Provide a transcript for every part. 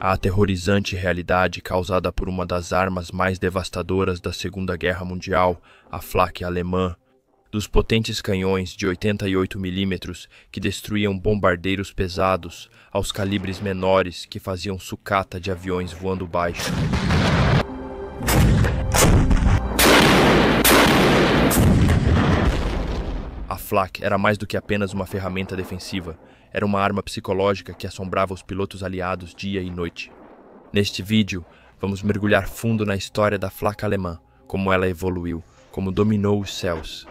A aterrorizante realidade causada por uma das armas mais devastadoras da Segunda Guerra Mundial, a Flak alemã, dos potentes canhões de 88 milímetros que destruíam bombardeiros pesados aos calibres menores que faziam sucata de aviões voando baixo. A Flak era mais do que apenas uma ferramenta defensiva, era uma arma psicológica que assombrava os pilotos aliados dia e noite. Neste vídeo, vamos mergulhar fundo na história da Flak alemã, como ela evoluiu, como dominou os céus.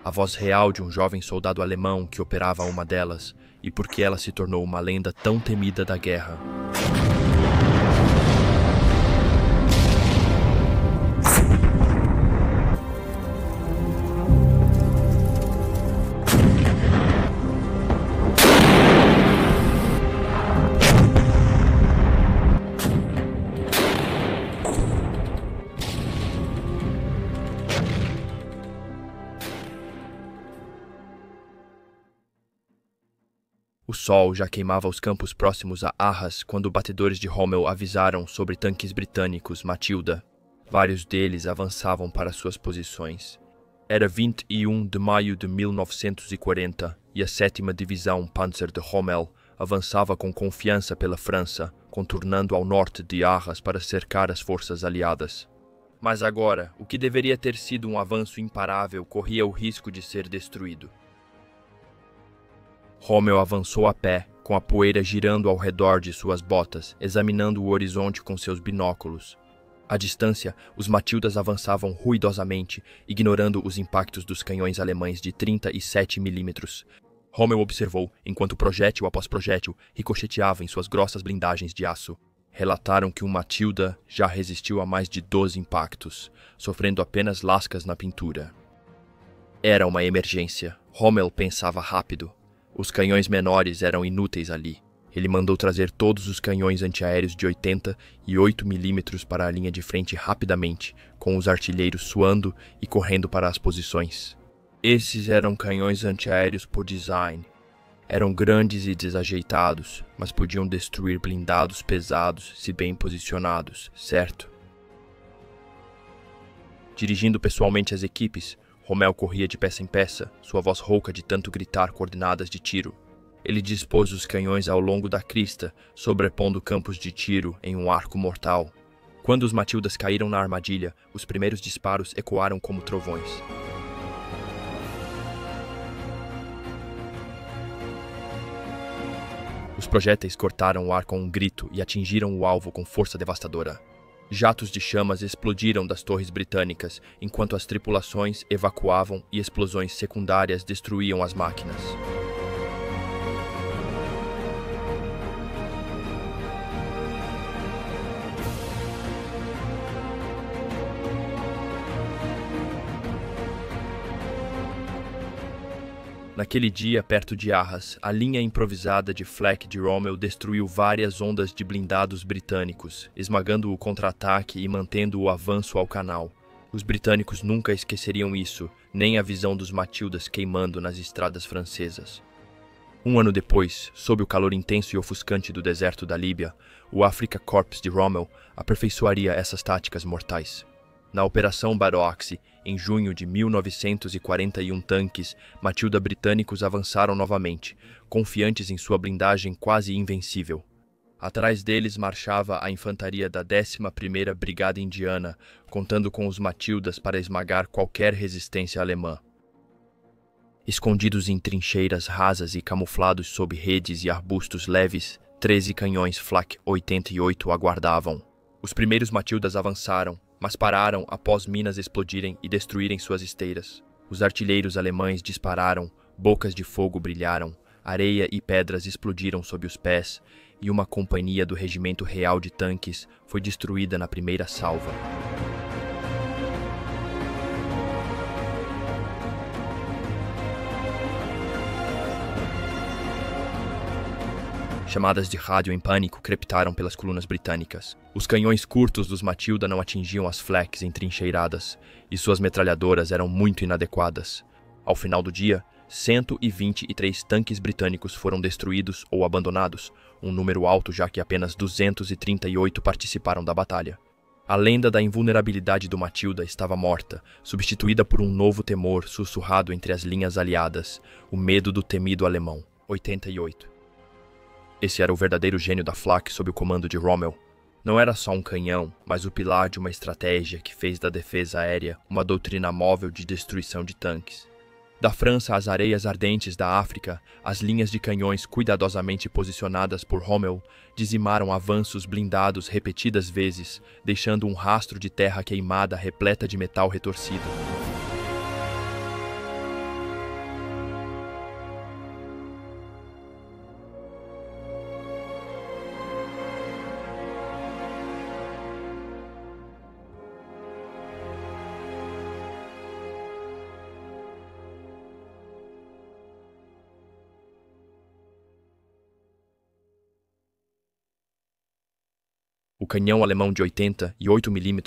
A voz real de um jovem soldado alemão que operava uma delas, e por que ela se tornou uma lenda tão temida da guerra. O sol já queimava os campos próximos a Arras quando batedores de Rommel avisaram sobre tanques britânicos Matilda. Vários deles avançavam para suas posições. Era 21 de maio de 1940 e a 7ª Divisão Panzer de Rommel avançava com confiança pela França, contornando ao norte de Arras para cercar as forças aliadas. Mas agora, o que deveria ter sido um avanço imparável corria o risco de ser destruído. Rommel avançou a pé, com a poeira girando ao redor de suas botas, examinando o horizonte com seus binóculos. À distância, os Matildas avançavam ruidosamente, ignorando os impactos dos canhões alemães de 37 milímetros. Rommel observou, enquanto projétil após projétil ricocheteava em suas grossas blindagens de aço. Relataram que um Matilda já resistiu a mais de 12 impactos, sofrendo apenas lascas na pintura. Era uma emergência. Rommel pensava rápido. Os canhões menores eram inúteis ali. Ele mandou trazer todos os canhões antiaéreos de 80 e 8 milímetros para a linha de frente rapidamente, com os artilheiros suando e correndo para as posições. Esses eram canhões antiaéreos por design. Eram grandes e desajeitados, mas podiam destruir blindados pesados se bem posicionados, certo? Dirigindo pessoalmente as equipes, Rommel corria de peça em peça, sua voz rouca de tanto gritar coordenadas de tiro. Ele dispôs os canhões ao longo da crista, sobrepondo campos de tiro em um arco mortal. Quando os Matildas caíram na armadilha, os primeiros disparos ecoaram como trovões. Os projéteis cortaram o ar com um grito e atingiram o alvo com força devastadora. Jatos de chamas explodiram das torres britânicas, enquanto as tripulações evacuavam e explosões secundárias destruíam as máquinas. Naquele dia, perto de Arras, a linha improvisada de Flak de Rommel destruiu várias ondas de blindados britânicos, esmagando o contra-ataque e mantendo o avanço ao canal. Os britânicos nunca esqueceriam isso, nem a visão dos Matildas queimando nas estradas francesas. Um ano depois, sob o calor intenso e ofuscante do deserto da Líbia, o Afrika Korps de Rommel aperfeiçoaria essas táticas mortais. Na Operação Battle-Axe, em junho de 1941, tanques Matilda britânicos avançaram novamente, confiantes em sua blindagem quase invencível. Atrás deles marchava a infantaria da 11ª Brigada Indiana, contando com os Matildas para esmagar qualquer resistência alemã. Escondidos em trincheiras rasas e camuflados sob redes e arbustos leves, 13 canhões Flak 88 aguardavam. Os primeiros Matildas avançaram, mas pararam após minas explodirem e destruírem suas esteiras. Os artilheiros alemães dispararam, bocas de fogo brilharam, areia e pedras explodiram sob os pés, e uma companhia do Regimento Real de Tanques foi destruída na primeira salva. Chamadas de rádio em pânico crepitaram pelas colunas britânicas. Os canhões curtos dos Matilda não atingiam as Flaks entrincheiradas, e suas metralhadoras eram muito inadequadas. Ao final do dia, 123 tanques britânicos foram destruídos ou abandonados, um número alto já que apenas 238 participaram da batalha. A lenda da invulnerabilidade do Matilda estava morta, substituída por um novo temor sussurrado entre as linhas aliadas, o medo do temido alemão. 88. Esse era o verdadeiro gênio da Flak sob o comando de Rommel. Não era só um canhão, mas o pilar de uma estratégia que fez da defesa aérea uma doutrina móvel de destruição de tanques. Da França às areias ardentes da África, as linhas de canhões cuidadosamente posicionadas por Rommel dizimaram avanços blindados repetidas vezes, deixando um rastro de terra queimada repleta de metal retorcido. O canhão alemão de 88 mm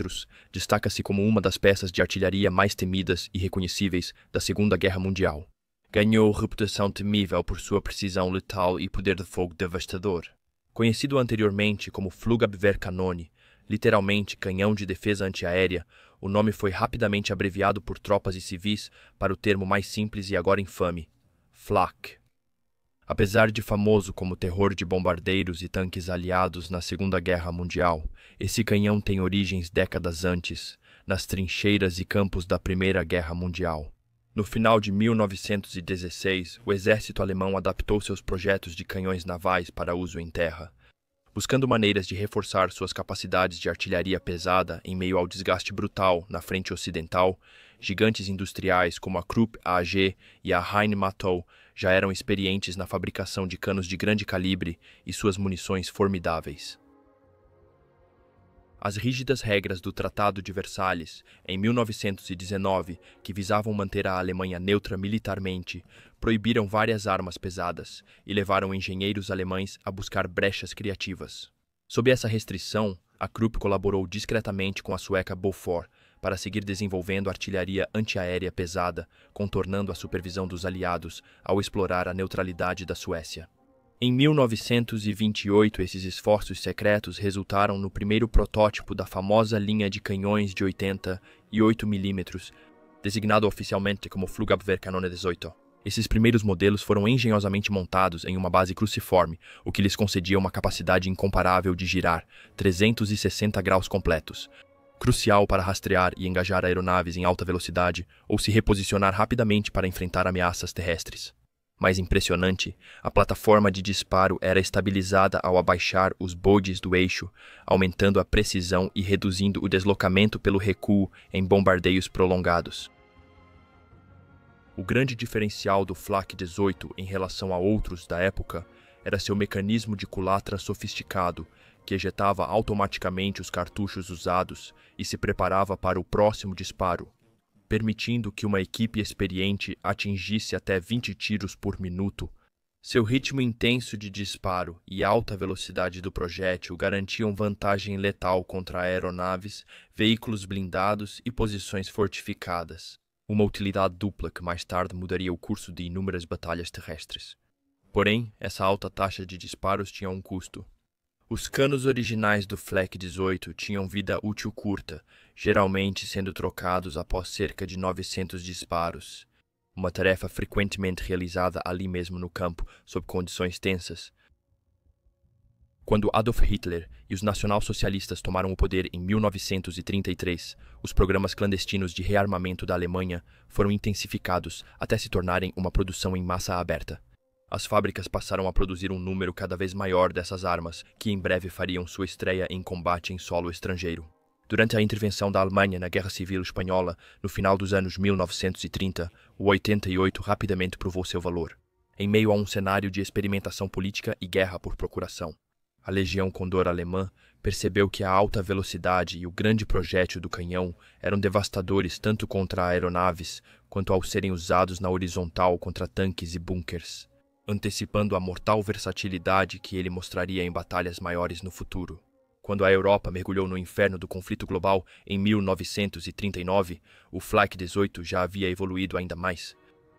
destaca-se como uma das peças de artilharia mais temidas e reconhecíveis da Segunda Guerra Mundial. Ganhou reputação temível por sua precisão letal e poder de fogo devastador. Conhecido anteriormente como Flugabwehrkanone, literalmente canhão de defesa antiaérea, o nome foi rapidamente abreviado por tropas e civis para o termo mais simples e agora infame, Flak. Apesar de famoso como terror de bombardeiros e tanques aliados na Segunda Guerra Mundial, esse canhão tem origens décadas antes, nas trincheiras e campos da Primeira Guerra Mundial. No final de 1916, o exército alemão adaptou seus projetos de canhões navais para uso em terra, buscando maneiras de reforçar suas capacidades de artilharia pesada em meio ao desgaste brutal na frente ocidental. Gigantes industriais como a Krupp AG e a Rheinmetall já eram experientes na fabricação de canos de grande calibre e suas munições formidáveis. As rígidas regras do Tratado de Versalhes, em 1919, que visavam manter a Alemanha neutra militarmente, proibiram várias armas pesadas e levaram engenheiros alemães a buscar brechas criativas. Sob essa restrição, a Krupp colaborou discretamente com a sueca Bofors para seguir desenvolvendo artilharia antiaérea pesada, contornando a supervisão dos aliados ao explorar a neutralidade da Suécia. Em 1928, esses esforços secretos resultaram no primeiro protótipo da famosa linha de canhões de 88 mm, designado oficialmente como Flugabwehrkanone 18. Esses primeiros modelos foram engenhosamente montados em uma base cruciforme, o que lhes concedia uma capacidade incomparável de girar 360 graus completos, crucial para rastrear e engajar aeronaves em alta velocidade ou se reposicionar rapidamente para enfrentar ameaças terrestres. Mais impressionante, a plataforma de disparo era estabilizada ao abaixar os bodes do eixo, aumentando a precisão e reduzindo o deslocamento pelo recuo em bombardeios prolongados. O grande diferencial do Flak 18 em relação a outros da época era seu mecanismo de culatra sofisticado, que ejetava automaticamente os cartuchos usados e se preparava para o próximo disparo, permitindo que uma equipe experiente atingisse até 20 tiros por minuto. Seu ritmo intenso de disparo e alta velocidade do projétil garantiam vantagem letal contra aeronaves, veículos blindados e posições fortificadas, uma utilidade dupla que mais tarde mudaria o curso de inúmeras batalhas terrestres. Porém, essa alta taxa de disparos tinha um custo. Os canos originais do Flak 18 tinham vida útil curta, geralmente sendo trocados após cerca de 900 disparos, uma tarefa frequentemente realizada ali mesmo no campo, sob condições tensas. Quando Adolf Hitler e os nacionalsocialistas tomaram o poder em 1933, os programas clandestinos de rearmamento da Alemanha foram intensificados até se tornarem uma produção em massa aberta. As fábricas passaram a produzir um número cada vez maior dessas armas, que em breve fariam sua estreia em combate em solo estrangeiro. Durante a intervenção da Alemanha na Guerra Civil Espanhola, no final dos anos 1930, o 88 rapidamente provou seu valor, em meio a um cenário de experimentação política e guerra por procuração. A Legião Condor alemã percebeu que a alta velocidade e o grande projétil do canhão eram devastadores tanto contra aeronaves quanto ao serem usados na horizontal contra tanques e bunkers, antecipando a mortal versatilidade que ele mostraria em batalhas maiores no futuro. Quando a Europa mergulhou no inferno do conflito global em 1939, o Flak 18 já havia evoluído ainda mais.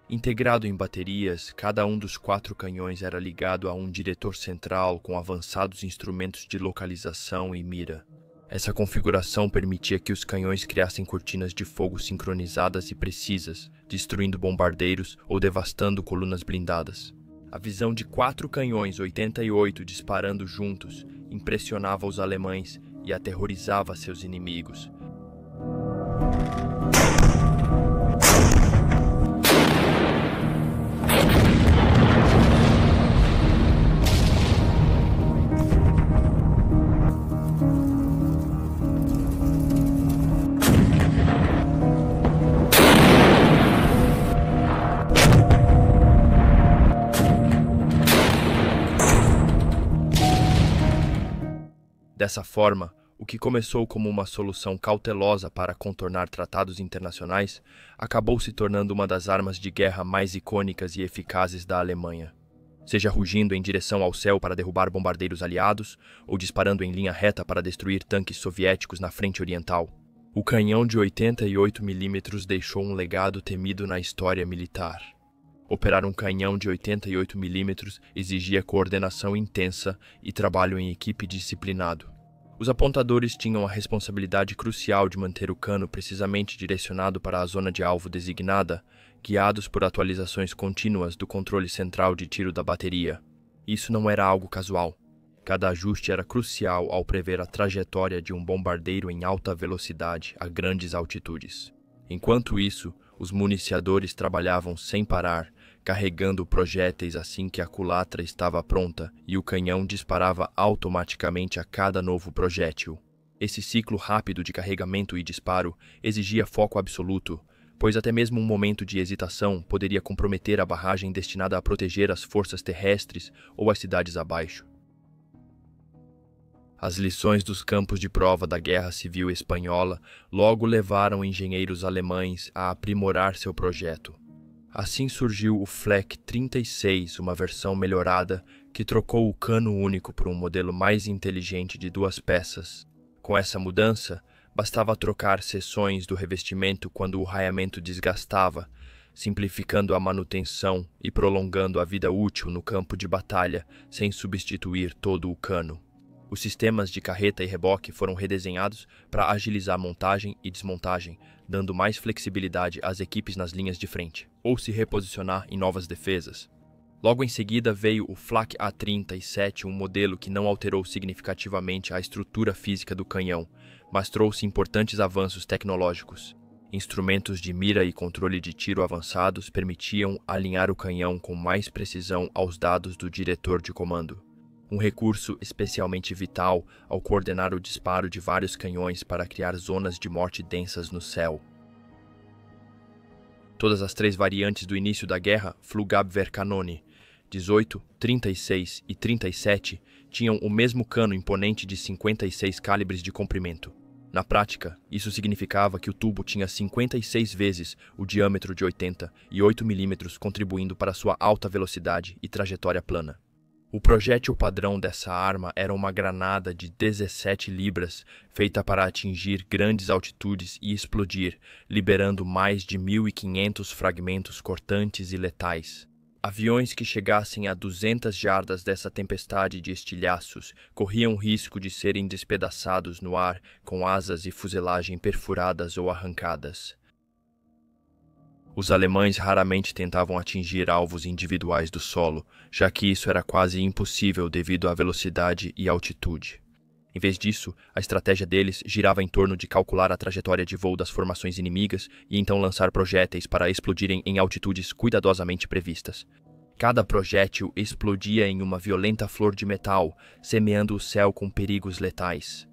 Integrado em baterias, cada um dos 4 canhões era ligado a um diretor central com avançados instrumentos de localização e mira. Essa configuração permitia que os canhões criassem cortinas de fogo sincronizadas e precisas, destruindo bombardeiros ou devastando colunas blindadas. A visão de 4 canhões 88 disparando juntos impressionava os alemães e aterrorizava seus inimigos. Dessa forma, o que começou como uma solução cautelosa para contornar tratados internacionais acabou se tornando uma das armas de guerra mais icônicas e eficazes da Alemanha. Seja rugindo em direção ao céu para derrubar bombardeiros aliados, ou disparando em linha reta para destruir tanques soviéticos na frente oriental, o canhão de 88 mm deixou um legado temido na história militar. Operar um canhão de 88 mm exigia coordenação intensa e trabalho em equipe disciplinado. Os apontadores tinham a responsabilidade crucial de manter o cano precisamente direcionado para a zona de alvo designada, guiados por atualizações contínuas do controle central de tiro da bateria. Isso não era algo casual. Cada ajuste era crucial ao prever a trajetória de um bombardeiro em alta velocidade a grandes altitudes. Enquanto isso, os municiadores trabalhavam sem parar, carregando projéteis assim que a culatra estava pronta e o canhão disparava automaticamente a cada novo projétil. Esse ciclo rápido de carregamento e disparo exigia foco absoluto, pois até mesmo um momento de hesitação poderia comprometer a barragem destinada a proteger as forças terrestres ou as cidades abaixo. As lições dos campos de prova da Guerra Civil Espanhola logo levaram engenheiros alemães a aprimorar seu projeto. Assim surgiu o Flak 36, uma versão melhorada que trocou o cano único por um modelo mais inteligente de 2 peças. Com essa mudança, bastava trocar seções do revestimento quando o raiamento desgastava, simplificando a manutenção e prolongando a vida útil no campo de batalha sem substituir todo o cano. Os sistemas de carreta e reboque foram redesenhados para agilizar a montagem e desmontagem, dando mais flexibilidade às equipes nas linhas de frente, ou se reposicionar em novas defesas. Logo em seguida veio o Flak A37, um modelo que não alterou significativamente a estrutura física do canhão, mas trouxe importantes avanços tecnológicos. Instrumentos de mira e controle de tiro avançados permitiam alinhar o canhão com mais precisão aos dados do diretor de comando. Um recurso especialmente vital ao coordenar o disparo de vários canhões para criar zonas de morte densas no céu. Todas as 3 variantes do início da guerra, Flugabwehrkanone 18, 36 e 37, tinham o mesmo cano imponente de 56 calibres de comprimento. Na prática, isso significava que o tubo tinha 56 vezes o diâmetro de 80 e 8 mm, contribuindo para sua alta velocidade e trajetória plana. O projétil padrão dessa arma era uma granada de 17 libras, feita para atingir grandes altitudes e explodir, liberando mais de 1.500 fragmentos cortantes e letais. Aviões que chegassem a 200 jardas dessa tempestade de estilhaços corriam risco de serem despedaçados no ar com asas e fuselagem perfuradas ou arrancadas. Os alemães raramente tentavam atingir alvos individuais do solo, já que isso era quase impossível devido à velocidade e altitude. Em vez disso, a estratégia deles girava em torno de calcular a trajetória de voo das formações inimigas e então lançar projéteis para explodirem em altitudes cuidadosamente previstas. Cada projétil explodia em uma violenta flor de metal, semeando o céu com perigos letais.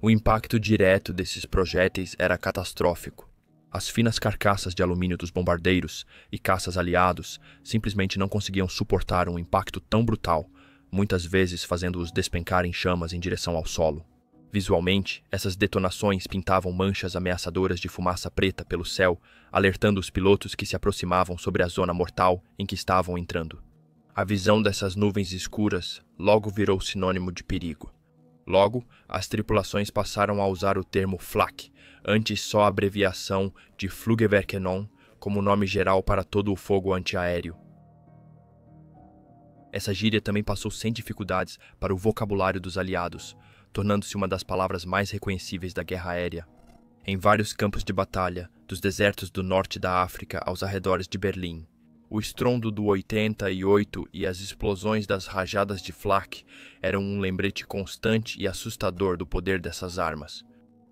O impacto direto desses projéteis era catastrófico. As finas carcaças de alumínio dos bombardeiros e caças aliados simplesmente não conseguiam suportar um impacto tão brutal, muitas vezes fazendo-os despencar em chamas em direção ao solo. Visualmente, essas detonações pintavam manchas ameaçadoras de fumaça preta pelo céu, alertando os pilotos que se aproximavam sobre a zona mortal em que estavam entrando. A visão dessas nuvens escuras logo virou sinônimo de perigo. Logo, as tripulações passaram a usar o termo Flak, antes só a abreviação de Fluggewehrkanone, como nome geral para todo o fogo antiaéreo. Essa gíria também passou sem dificuldades para o vocabulário dos aliados, tornando-se uma das palavras mais reconhecíveis da guerra aérea. Em vários campos de batalha, dos desertos do norte da África aos arredores de Berlim, o estrondo do 88 e as explosões das rajadas de flak eram um lembrete constante e assustador do poder dessas armas.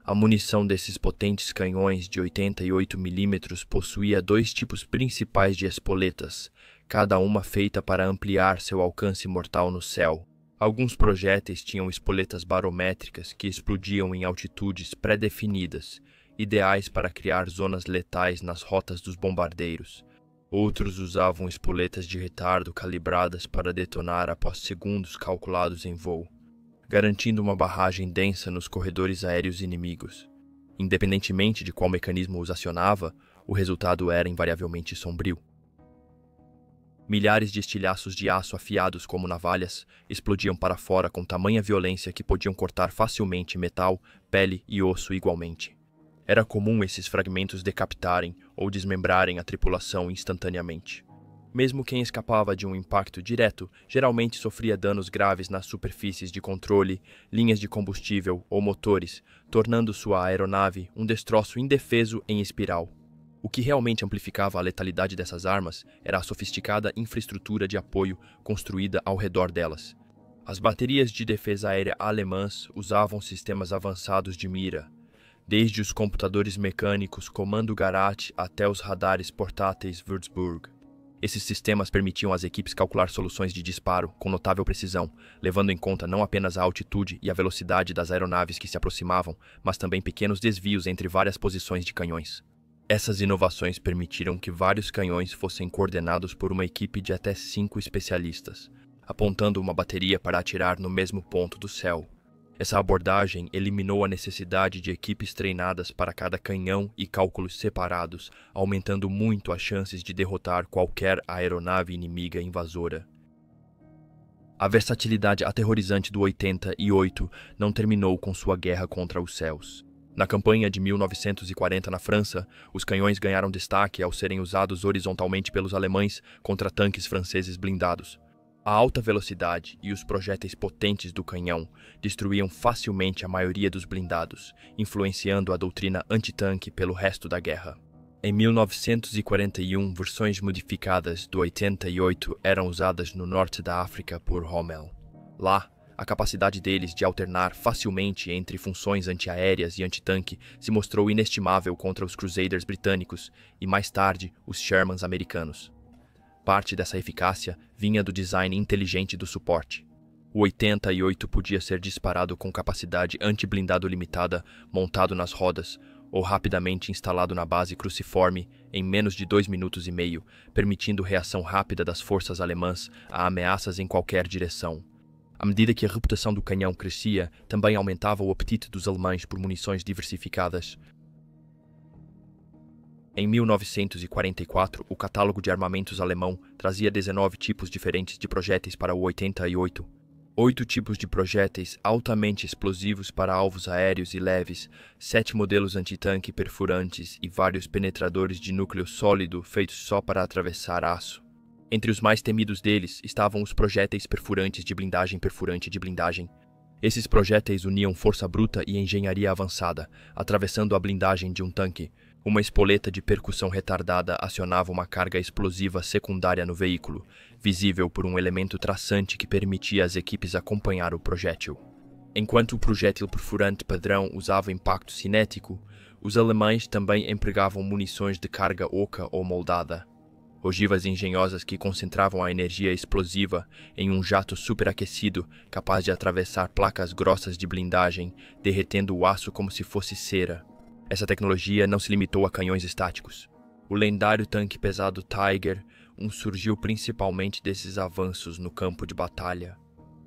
A munição desses potentes canhões de 88 mm possuía dois tipos principais de espoletas, cada uma feita para ampliar seu alcance mortal no céu. Alguns projéteis tinham espoletas barométricas que explodiam em altitudes pré-definidas, ideais para criar zonas letais nas rotas dos bombardeiros. Outros usavam espoletas de retardo calibradas para detonar após segundos calculados em voo, garantindo uma barragem densa nos corredores aéreos inimigos. Independentemente de qual mecanismo os acionava, o resultado era invariavelmente sombrio. Milhares de estilhaços de aço afiados como navalhas explodiam para fora com tamanha violência que podiam cortar facilmente metal, pele e osso igualmente. Era comum esses fragmentos decapitarem ou desmembrarem a tripulação instantaneamente. Mesmo quem escapava de um impacto direto geralmente sofria danos graves nas superfícies de controle, linhas de combustível ou motores, tornando sua aeronave um destroço indefeso em espiral. O que realmente amplificava a letalidade dessas armas era a sofisticada infraestrutura de apoio construída ao redor delas. As baterias de defesa aérea alemãs usavam sistemas avançados de mira, desde os computadores mecânicos Comando Garrat até os radares portáteis Würzburg. Esses sistemas permitiam às equipes calcular soluções de disparo com notável precisão, levando em conta não apenas a altitude e a velocidade das aeronaves que se aproximavam, mas também pequenos desvios entre várias posições de canhões. Essas inovações permitiram que vários canhões fossem coordenados por uma equipe de até 5 especialistas, apontando uma bateria para atirar no mesmo ponto do céu. Essa abordagem eliminou a necessidade de equipes treinadas para cada canhão e cálculos separados, aumentando muito as chances de derrotar qualquer aeronave inimiga invasora. A versatilidade aterrorizante do 88 não terminou com sua guerra contra os céus. Na campanha de 1940 na França, os canhões ganharam destaque ao serem usados horizontalmente pelos alemães contra tanques franceses blindados. A alta velocidade e os projéteis potentes do canhão destruíam facilmente a maioria dos blindados, influenciando a doutrina antitanque pelo resto da guerra. Em 1941, versões modificadas do 88 eram usadas no norte da África por Rommel. Lá, a capacidade deles de alternar facilmente entre funções antiaéreas e antitanque se mostrou inestimável contra os Crusaders britânicos e, mais tarde, os Shermans americanos. Parte dessa eficácia vinha do design inteligente do suporte. O 88 podia ser disparado com capacidade anti-blindado limitada montado nas rodas ou rapidamente instalado na base cruciforme em menos de 2 minutos e meio, permitindo reação rápida das forças alemãs a ameaças em qualquer direção. À medida que a reputação do canhão crescia, também aumentava o apetite dos alemães por munições diversificadas. Em 1944, o catálogo de armamentos alemão trazia 19 tipos diferentes de projéteis para o 88. 8 tipos de projéteis altamente explosivos para alvos aéreos e leves, 7 modelos antitanque perfurantes e vários penetradores de núcleo sólido feitos só para atravessar aço. Entre os mais temidos deles estavam os projéteis perfurantes de blindagem perfurante de blindagem. Esses projéteis uniam força bruta e engenharia avançada, atravessando a blindagem de um tanque. Uma espoleta de percussão retardada acionava uma carga explosiva secundária no veículo, visível por um elemento traçante que permitia às equipes acompanhar o projétil. Enquanto o projétil perfurante padrão usava impacto cinético, os alemães também empregavam munições de carga oca ou moldada. Ogivas engenhosas que concentravam a energia explosiva em um jato superaquecido capaz de atravessar placas grossas de blindagem, derretendo o aço como se fosse cera. Essa tecnologia não se limitou a canhões estáticos. O lendário tanque pesado Tiger surgiu principalmente desses avanços no campo de batalha.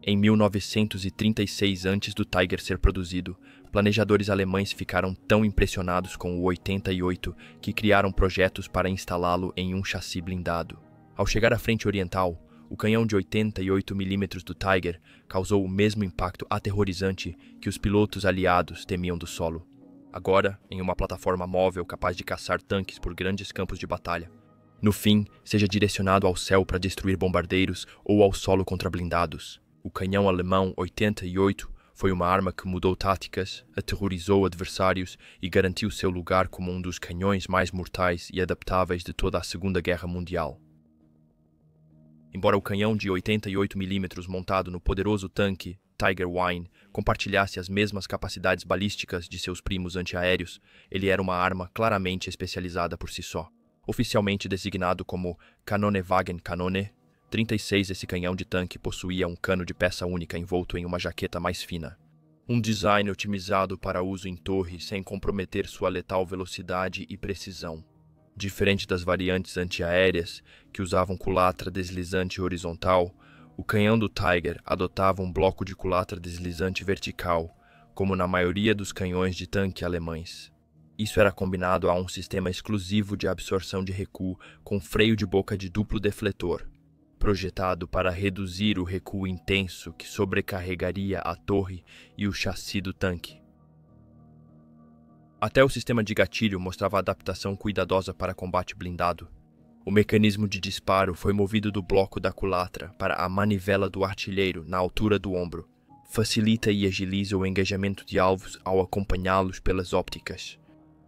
Em 1936, antes do Tiger ser produzido, planejadores alemães ficaram tão impressionados com o 88 que criaram projetos para instalá-lo em um chassi blindado. Ao chegar à frente oriental, o canhão de 88 mm do Tiger causou o mesmo impacto aterrorizante que os pilotos aliados temiam do solo. agora em uma plataforma móvel capaz de caçar tanques por grandes campos de batalha. No fim, seja direcionado ao céu para destruir bombardeiros ou ao solo contra blindados. O canhão alemão 88 foi uma arma que mudou táticas, aterrorizou adversários e garantiu seu lugar como um dos canhões mais mortais e adaptáveis de toda a Segunda Guerra Mundial. Embora o canhão de 88 mm montado no poderoso tanque Tiger Wine compartilhasse as mesmas capacidades balísticas de seus primos antiaéreos, ele era uma arma claramente especializada por si só. Oficialmente designado como Kanonenwagen Kanone 36, esse canhão de tanque possuía um cano de peça única envolto em uma jaqueta mais fina. Um design otimizado para uso em torre sem comprometer sua letal velocidade e precisão. Diferente das variantes antiaéreas, que usavam culatra deslizante horizontal, o canhão do Tiger adotava um bloco de culatra deslizante vertical, como na maioria dos canhões de tanque alemães. Isso era combinado a um sistema exclusivo de absorção de recuo com freio de boca de duplo defletor, projetado para reduzir o recuo intenso que sobrecarregaria a torre e o chassi do tanque. Até o sistema de gatilho mostrava adaptação cuidadosa para combate blindado. O mecanismo de disparo foi movido do bloco da culatra para a manivela do artilheiro na altura do ombro. Facilita e agiliza o engajamento de alvos ao acompanhá-los pelas ópticas.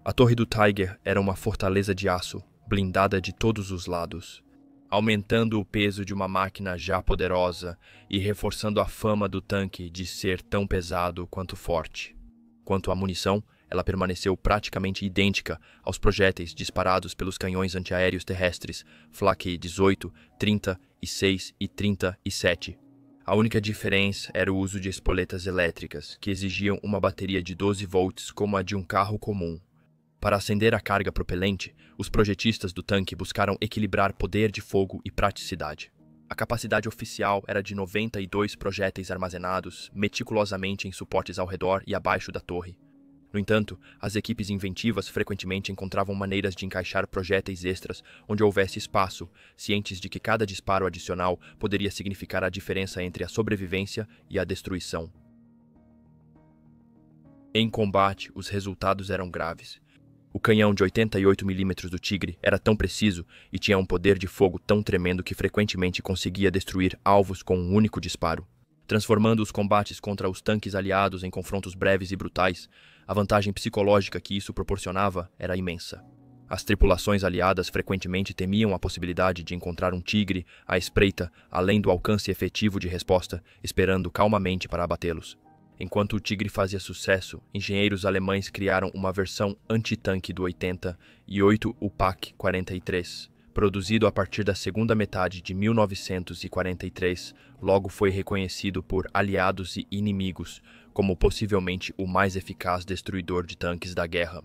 A torre do Tiger era uma fortaleza de aço, blindada de todos os lados, aumentando o peso de uma máquina já poderosa e reforçando a fama do tanque de ser tão pesado quanto forte. Quanto à munição, ela permaneceu praticamente idêntica aos projéteis disparados pelos canhões antiaéreos terrestres Flak 18, 36 e 37. A única diferença era o uso de espoletas elétricas, que exigiam uma bateria de 12 volts como a de um carro comum. Para acender a carga propelente, os projetistas do tanque buscaram equilibrar poder de fogo e praticidade. A capacidade oficial era de 92 projéteis armazenados meticulosamente em suportes ao redor e abaixo da torre. No entanto, as equipes inventivas frequentemente encontravam maneiras de encaixar projéteis extras onde houvesse espaço, cientes de que cada disparo adicional poderia significar a diferença entre a sobrevivência e a destruição. Em combate, os resultados eram graves. O canhão de 88 mm do Tigre era tão preciso e tinha um poder de fogo tão tremendo que frequentemente conseguia destruir alvos com um único disparo, transformando os combates contra os tanques aliados em confrontos breves e brutais. A vantagem psicológica que isso proporcionava era imensa. As tripulações aliadas frequentemente temiam a possibilidade de encontrar um Tigre à espreita, além do alcance efetivo de resposta, esperando calmamente para abatê-los. Enquanto o Tigre fazia sucesso, engenheiros alemães criaram uma versão antitanque do 88, o PaK-43. Produzido a partir da segunda metade de 1943, logo foi reconhecido por aliados e inimigos como possivelmente o mais eficaz destruidor de tanques da guerra.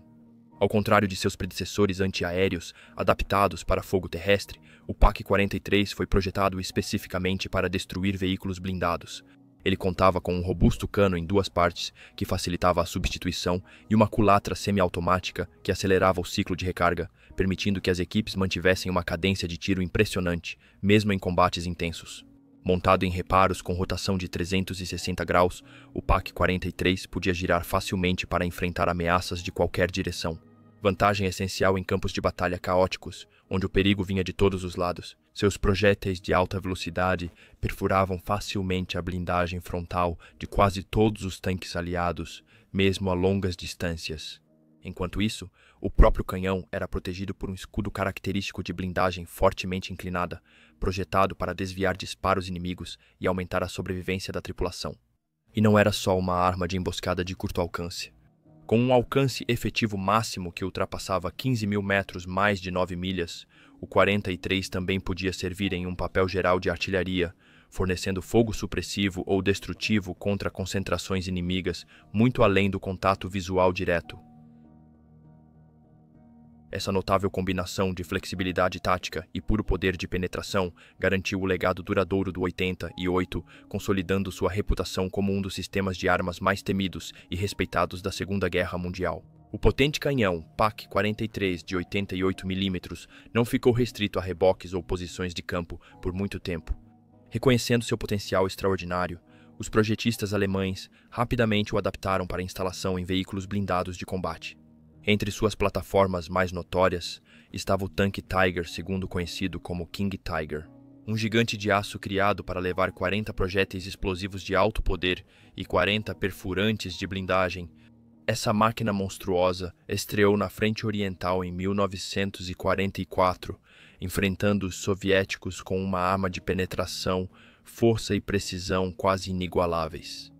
Ao contrário de seus predecessores antiaéreos, adaptados para fogo terrestre, o PaK-43 foi projetado especificamente para destruir veículos blindados. Ele contava com um robusto cano em duas partes, que facilitava a substituição, e uma culatra semiautomática que acelerava o ciclo de recarga, permitindo que as equipes mantivessem uma cadência de tiro impressionante, mesmo em combates intensos. Montado em reparos com rotação de 360 graus, o PaK-43 podia girar facilmente para enfrentar ameaças de qualquer direção. Vantagem essencial em campos de batalha caóticos, onde o perigo vinha de todos os lados. Seus projéteis de alta velocidade perfuravam facilmente a blindagem frontal de quase todos os tanques aliados, mesmo a longas distâncias. Enquanto isso, o próprio canhão era protegido por um escudo característico de blindagem fortemente inclinada, projetado para desviar disparos inimigos e aumentar a sobrevivência da tripulação. E não era só uma arma de emboscada de curto alcance. Com um alcance efetivo máximo que ultrapassava 15 mil metros mais de 9 milhas, o 43 também podia servir em um papel geral de artilharia, fornecendo fogo supressivo ou destrutivo contra concentrações inimigas, muito além do contato visual direto. Essa notável combinação de flexibilidade tática e puro poder de penetração garantiu o legado duradouro do 88, consolidando sua reputação como um dos sistemas de armas mais temidos e respeitados da Segunda Guerra Mundial. O potente canhão PaK-43 de 88 mm não ficou restrito a reboques ou posições de campo por muito tempo. Reconhecendo seu potencial extraordinário, Os projetistas alemães rapidamente o adaptaram para instalação em veículos blindados de combate. Entre suas plataformas mais notórias estava o tanque Tiger, segundo conhecido como King Tiger, um gigante de aço criado para levar 40 projéteis explosivos de alto poder e 40 perfurantes de blindagem. Essa máquina monstruosa estreou na Frente Oriental em 1944, enfrentando os soviéticos com uma arma de penetração, força e precisão quase inigualáveis.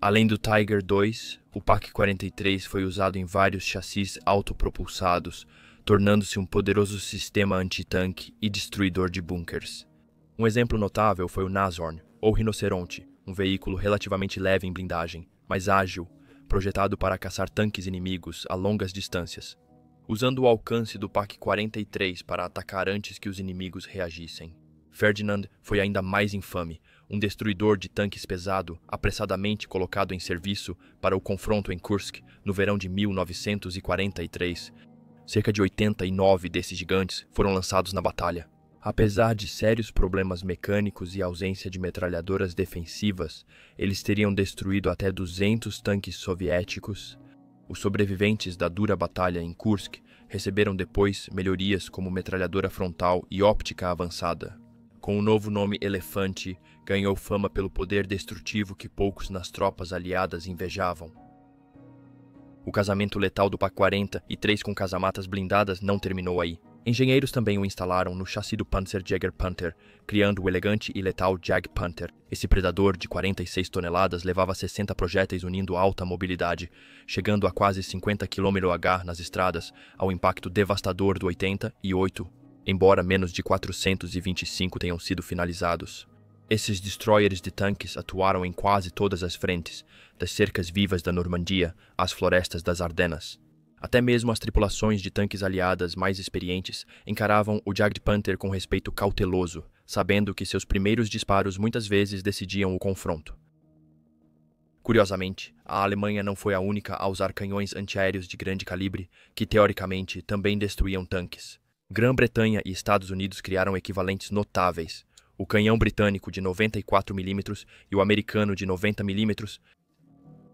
Além do Tiger II, o PaK-43 foi usado em vários chassis autopropulsados, tornando-se um poderoso sistema antitanque e destruidor de bunkers. Um exemplo notável foi o Nashorn, ou rinoceronte, um veículo relativamente leve em blindagem, mas ágil, projetado para caçar tanques inimigos a longas distâncias, usando o alcance do PaK-43 para atacar antes que os inimigos reagissem. Ferdinand foi ainda mais infame, um destruidor de tanques pesado, apressadamente colocado em serviço para o confronto em Kursk no verão de 1943. Cerca de 89 desses gigantes foram lançados na batalha. Apesar de sérios problemas mecânicos e ausência de metralhadoras defensivas, eles teriam destruído até 200 tanques soviéticos. Os sobreviventes da dura batalha em Kursk receberam depois melhorias como metralhadora frontal e óptica avançada. Com o novo nome Elefante, ganhou fama pelo poder destrutivo que poucos nas tropas aliadas invejavam. O casamento letal do PaK-43 com casamatas blindadas não terminou aí. Engenheiros também o instalaram no chassi do Panzerjäger Panther, criando o elegante e letal Jag Panther. Esse predador de 46 toneladas levava 60 projéteis unindo alta mobilidade, chegando a quase 50 km/h nas estradas, ao impacto devastador do 88, embora menos de 425 tenham sido finalizados. Esses destroyers de tanques atuaram em quase todas as frentes, das cercas vivas da Normandia às florestas das Ardenas. Até mesmo as tripulações de tanques aliadas mais experientes encaravam o Jagd Panther com respeito cauteloso, sabendo que seus primeiros disparos muitas vezes decidiam o confronto. Curiosamente, a Alemanha não foi a única a usar canhões antiaéreos de grande calibre, que teoricamente também destruíam tanques. Grã-Bretanha e Estados Unidos criaram equivalentes notáveis. O canhão britânico de 94 mm e o americano de 90 mm.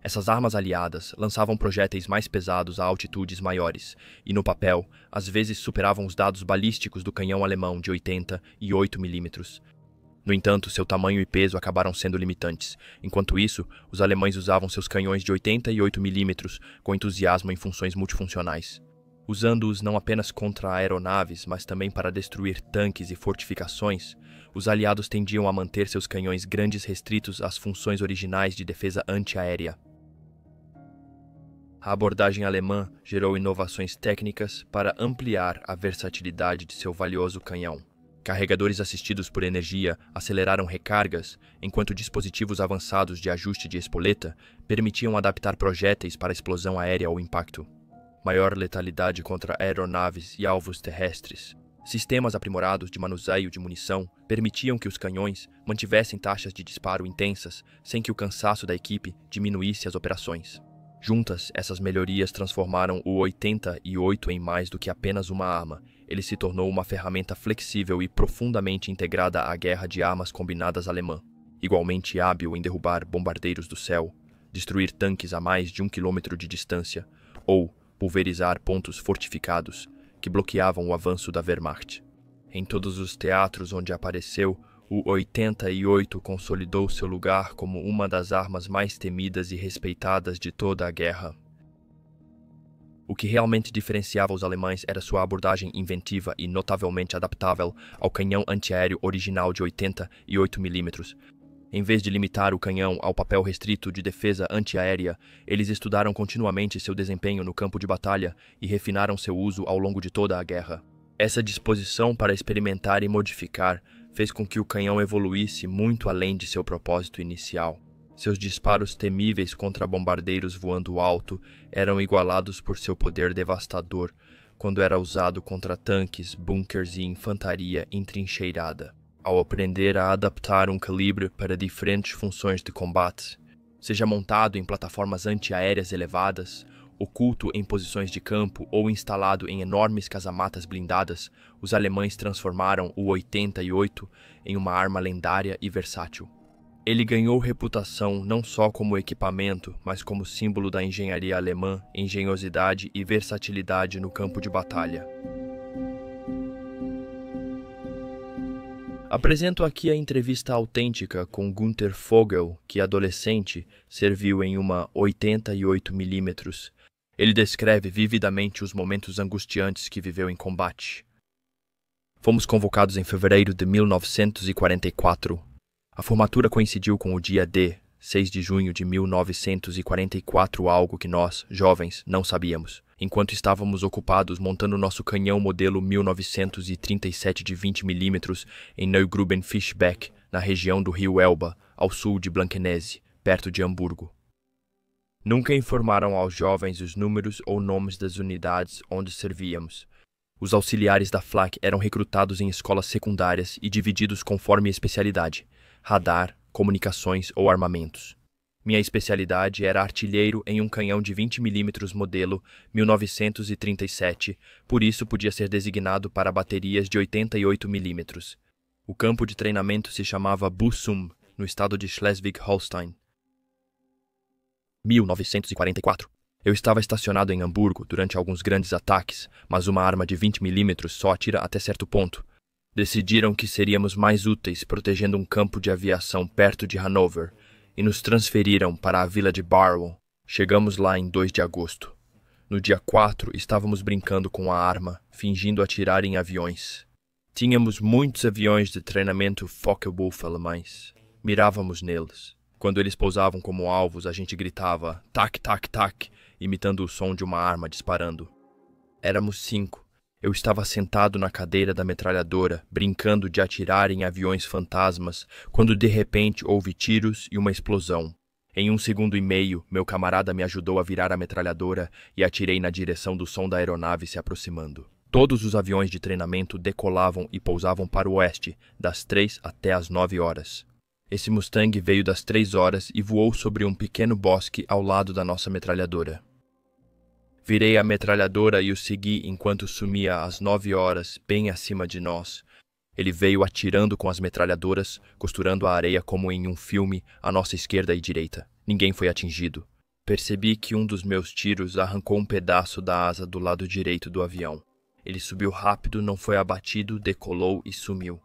Essas armas aliadas lançavam projéteis mais pesados a altitudes maiores e, no papel, às vezes superavam os dados balísticos do canhão alemão de 80 e 8 mm. No entanto, seu tamanho e peso acabaram sendo limitantes. Enquanto isso, os alemães usavam seus canhões de 80 e 8 mm com entusiasmo em funções multifuncionais, usando-os não apenas contra aeronaves, mas também para destruir tanques e fortificações. Os aliados tendiam a manter seus canhões grandes restritos às funções originais de defesa antiaérea. A abordagem alemã gerou inovações técnicas para ampliar a versatilidade de seu valioso canhão. Carregadores assistidos por energia aceleraram recargas, enquanto dispositivos avançados de ajuste de espoleta permitiam adaptar projéteis para explosão aérea ou impacto. Maior letalidade contra aeronaves e alvos terrestres. Sistemas aprimorados de manuseio de munição permitiam que os canhões mantivessem taxas de disparo intensas sem que o cansaço da equipe diminuísse as operações. Juntas, essas melhorias transformaram o 88 em mais do que apenas uma arma. Ele se tornou uma ferramenta flexível e profundamente integrada à guerra de armas combinadas alemã. Igualmente hábil em derrubar bombardeiros do céu, destruir tanques a mais de 1 quilômetro de distância ou pulverizar pontos fortificados que bloqueavam o avanço da Wehrmacht. Em todos os teatros onde apareceu, o 88 consolidou seu lugar como uma das armas mais temidas e respeitadas de toda a guerra. O que realmente diferenciava os alemães era sua abordagem inventiva e notavelmente adaptável ao canhão antiaéreo original de 80 e 8 mm. Em vez de limitar o canhão ao papel restrito de defesa antiaérea, eles estudaram continuamente seu desempenho no campo de batalha e refinaram seu uso ao longo de toda a guerra. Essa disposição para experimentar e modificar fez com que o canhão evoluísse muito além de seu propósito inicial. Seus disparos temíveis contra bombardeiros voando alto eram igualados por seu poder devastador quando era usado contra tanques, bunkers e infantaria entrincheirada. Ao aprender a adaptar um calibre para diferentes funções de combate, seja montado em plataformas antiaéreas elevadas, oculto em posições de campo ou instalado em enormes casamatas blindadas, os alemães transformaram o 88 em uma arma lendária e versátil. Ele ganhou reputação não só como equipamento, mas como símbolo da engenharia alemã, engenhosidade e versatilidade no campo de batalha. Apresento aqui a entrevista autêntica com Günther Vogel, que, adolescente, serviu em uma 88mm. Ele descreve vividamente os momentos angustiantes que viveu em combate. Fomos convocados em fevereiro de 1944. A formatura coincidiu com o dia D, 6 de junho de 1944, algo que nós, jovens, não sabíamos. Enquanto estávamos ocupados montando nosso canhão modelo 1937 de 20mm em Neugruben-Fischbeck, na região do rio Elba, ao sul de Blankenese, perto de Hamburgo. Nunca informaram aos jovens os números ou nomes das unidades onde servíamos. Os auxiliares da Flak eram recrutados em escolas secundárias e divididos conforme especialidade: radar, comunicações ou armamentos. Minha especialidade era artilheiro em um canhão de 20mm modelo 1937, por isso podia ser designado para baterias de 88mm. O campo de treinamento se chamava Bussum, no estado de Schleswig-Holstein. 1944. Eu estava estacionado em Hamburgo durante alguns grandes ataques, mas uma arma de 20mm só atira até certo ponto. Decidiram que seríamos mais úteis protegendo um campo de aviação perto de Hanover e nos transferiram para a vila de Barrow. Chegamos lá em 2 de agosto. No dia 4, estávamos brincando com a arma, fingindo atirar em aviões. Tínhamos muitos aviões de treinamento Focke-Wulf alemães. Mirávamos neles. Quando eles pousavam como alvos, a gente gritava tac, tac, tac, imitando o som de uma arma disparando. Éramos 5. Eu estava sentado na cadeira da metralhadora, brincando de atirar em aviões fantasmas, quando de repente houve tiros e uma explosão. Em 1,5 segundos, meu camarada me ajudou a virar a metralhadora e atirei na direção do som da aeronave se aproximando. Todos os aviões de treinamento decolavam e pousavam para o oeste, das 3 até as 9 horas. Esse Mustang veio das 3 horas e voou sobre um pequeno bosque ao lado da nossa metralhadora. Virei a metralhadora e o segui enquanto sumia às 9 horas, bem acima de nós. Ele veio atirando com as metralhadoras, costurando a areia como em um filme, à nossa esquerda e direita. Ninguém foi atingido. Percebi que um dos meus tiros arrancou um pedaço da asa do lado direito do avião. Ele subiu rápido, não foi abatido, decolou e sumiu.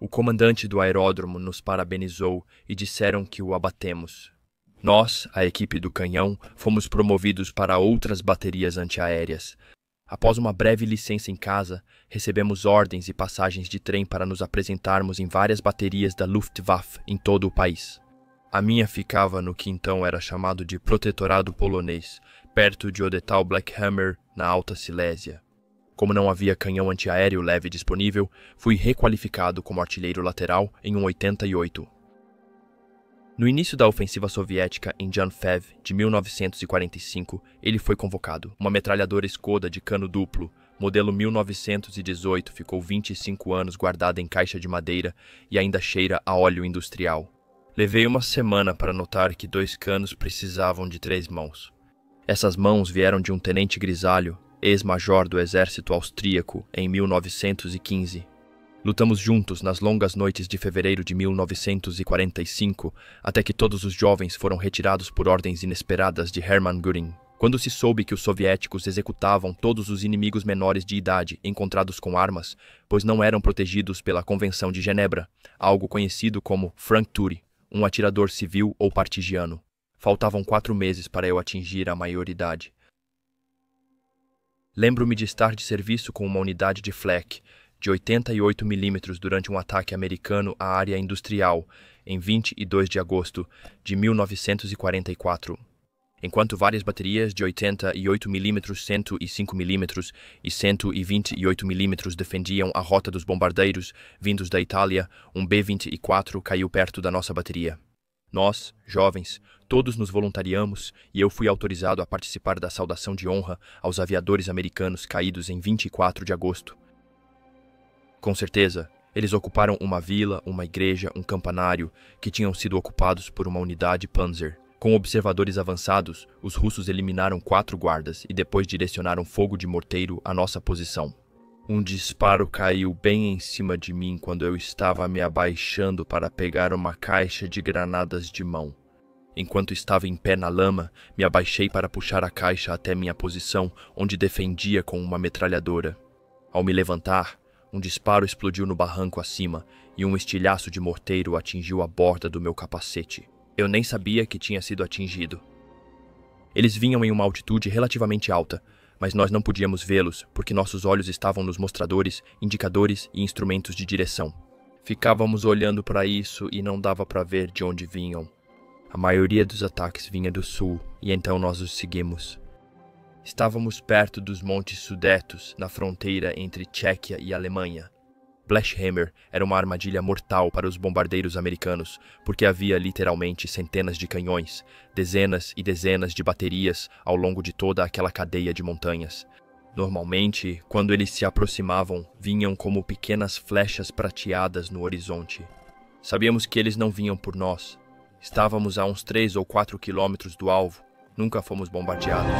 O comandante do aeródromo nos parabenizou e disseram que o abatemos. Nós, a equipe do canhão, fomos promovidos para outras baterias antiaéreas. Após uma breve licença em casa, recebemos ordens e passagens de trem para nos apresentarmos em várias baterias da Luftwaffe em todo o país. A minha ficava no que então era chamado de Protetorado Polonês, perto de Odetal-Blackhammer, na Alta Silésia. Como não havia canhão antiaéreo leve disponível, fui requalificado como artilheiro lateral em um 88. No início da ofensiva soviética em Janfev de 1945, ele foi convocado. Uma metralhadora Skoda de cano duplo, modelo 1918, ficou 25 anos guardada em caixa de madeira e ainda cheira a óleo industrial. Levei uma semana para notar que 2 canos precisavam de 3 mãos. Essas mãos vieram de um tenente grisalho, ex-major do exército austríaco, em 1915. Lutamos juntos nas longas noites de fevereiro de 1945, até que todos os jovens foram retirados por ordens inesperadas de Hermann Göring. Quando se soube que os soviéticos executavam todos os inimigos menores de idade encontrados com armas, pois não eram protegidos pela Convenção de Genebra, algo conhecido como Frank Turi, um atirador civil ou partigiano. Faltavam 4 meses para eu atingir a maioridade. Lembro-me de estar de serviço com uma unidade de Flak, de 88mm durante um ataque americano à área industrial, em 22 de agosto de 1944. Enquanto várias baterias de 88mm, 105mm e 128mm defendiam a rota dos bombardeiros vindos da Itália, um B-24 caiu perto da nossa bateria. Nós, jovens, todos nos voluntariamos e eu fui autorizado a participar da saudação de honra aos aviadores americanos caídos em 24 de agosto. Com certeza, eles ocuparam uma vila, uma igreja, um campanário, que tinham sido ocupados por uma unidade Panzer. Com observadores avançados, os russos eliminaram 4 guardas e depois direcionaram fogo de morteiro à nossa posição. Um disparo caiu bem em cima de mim quando eu estava me abaixando para pegar uma caixa de granadas de mão. Enquanto estava em pé na lama, me abaixei para puxar a caixa até minha posição, onde defendia com uma metralhadora. Ao me levantar, um disparo explodiu no barranco acima e um estilhaço de morteiro atingiu a borda do meu capacete. Eu nem sabia que tinha sido atingido. Eles vinham em uma altitude relativamente alta, mas nós não podíamos vê-los porque nossos olhos estavam nos mostradores, indicadores e instrumentos de direção. Ficávamos olhando para isso e não dava para ver de onde vinham. A maioria dos ataques vinha do sul e então nós os seguimos. Estávamos perto dos Montes Sudetos, na fronteira entre Tchequia e Alemanha. Blechhammer era uma armadilha mortal para os bombardeiros americanos, porque havia literalmente centenas de canhões, dezenas e dezenas de baterias ao longo de toda aquela cadeia de montanhas. Normalmente, quando eles se aproximavam, vinham como pequenas flechas prateadas no horizonte. Sabíamos que eles não vinham por nós. Estávamos a uns 3 ou 4 quilômetros do alvo. Nunca fomos bombardeados.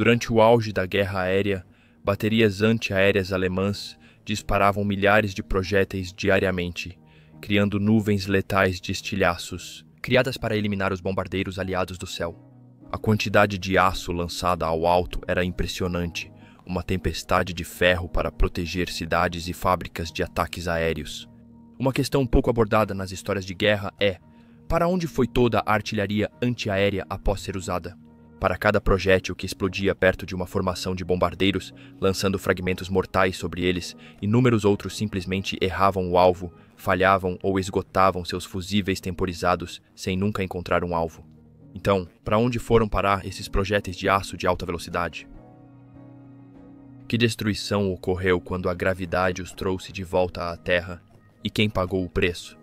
Durante o auge da guerra aérea, baterias antiaéreas alemãs disparavam milhares de projéteis diariamente, criando nuvens letais de estilhaços, criadas para eliminar os bombardeiros aliados do céu. A quantidade de aço lançada ao alto era impressionante, uma tempestade de ferro para proteger cidades e fábricas de ataques aéreos. Uma questão pouco abordada nas histórias de guerra é: para onde foi toda a artilharia antiaérea após ser usada? Para cada projétil que explodia perto de uma formação de bombardeiros, lançando fragmentos mortais sobre eles, inúmeros outros simplesmente erravam o alvo, falhavam ou esgotavam seus fusíveis temporizados sem nunca encontrar um alvo. Então, para onde foram parar esses projéteis de aço de alta velocidade? Que destruição ocorreu quando a gravidade os trouxe de volta à Terra? E quem pagou o preço?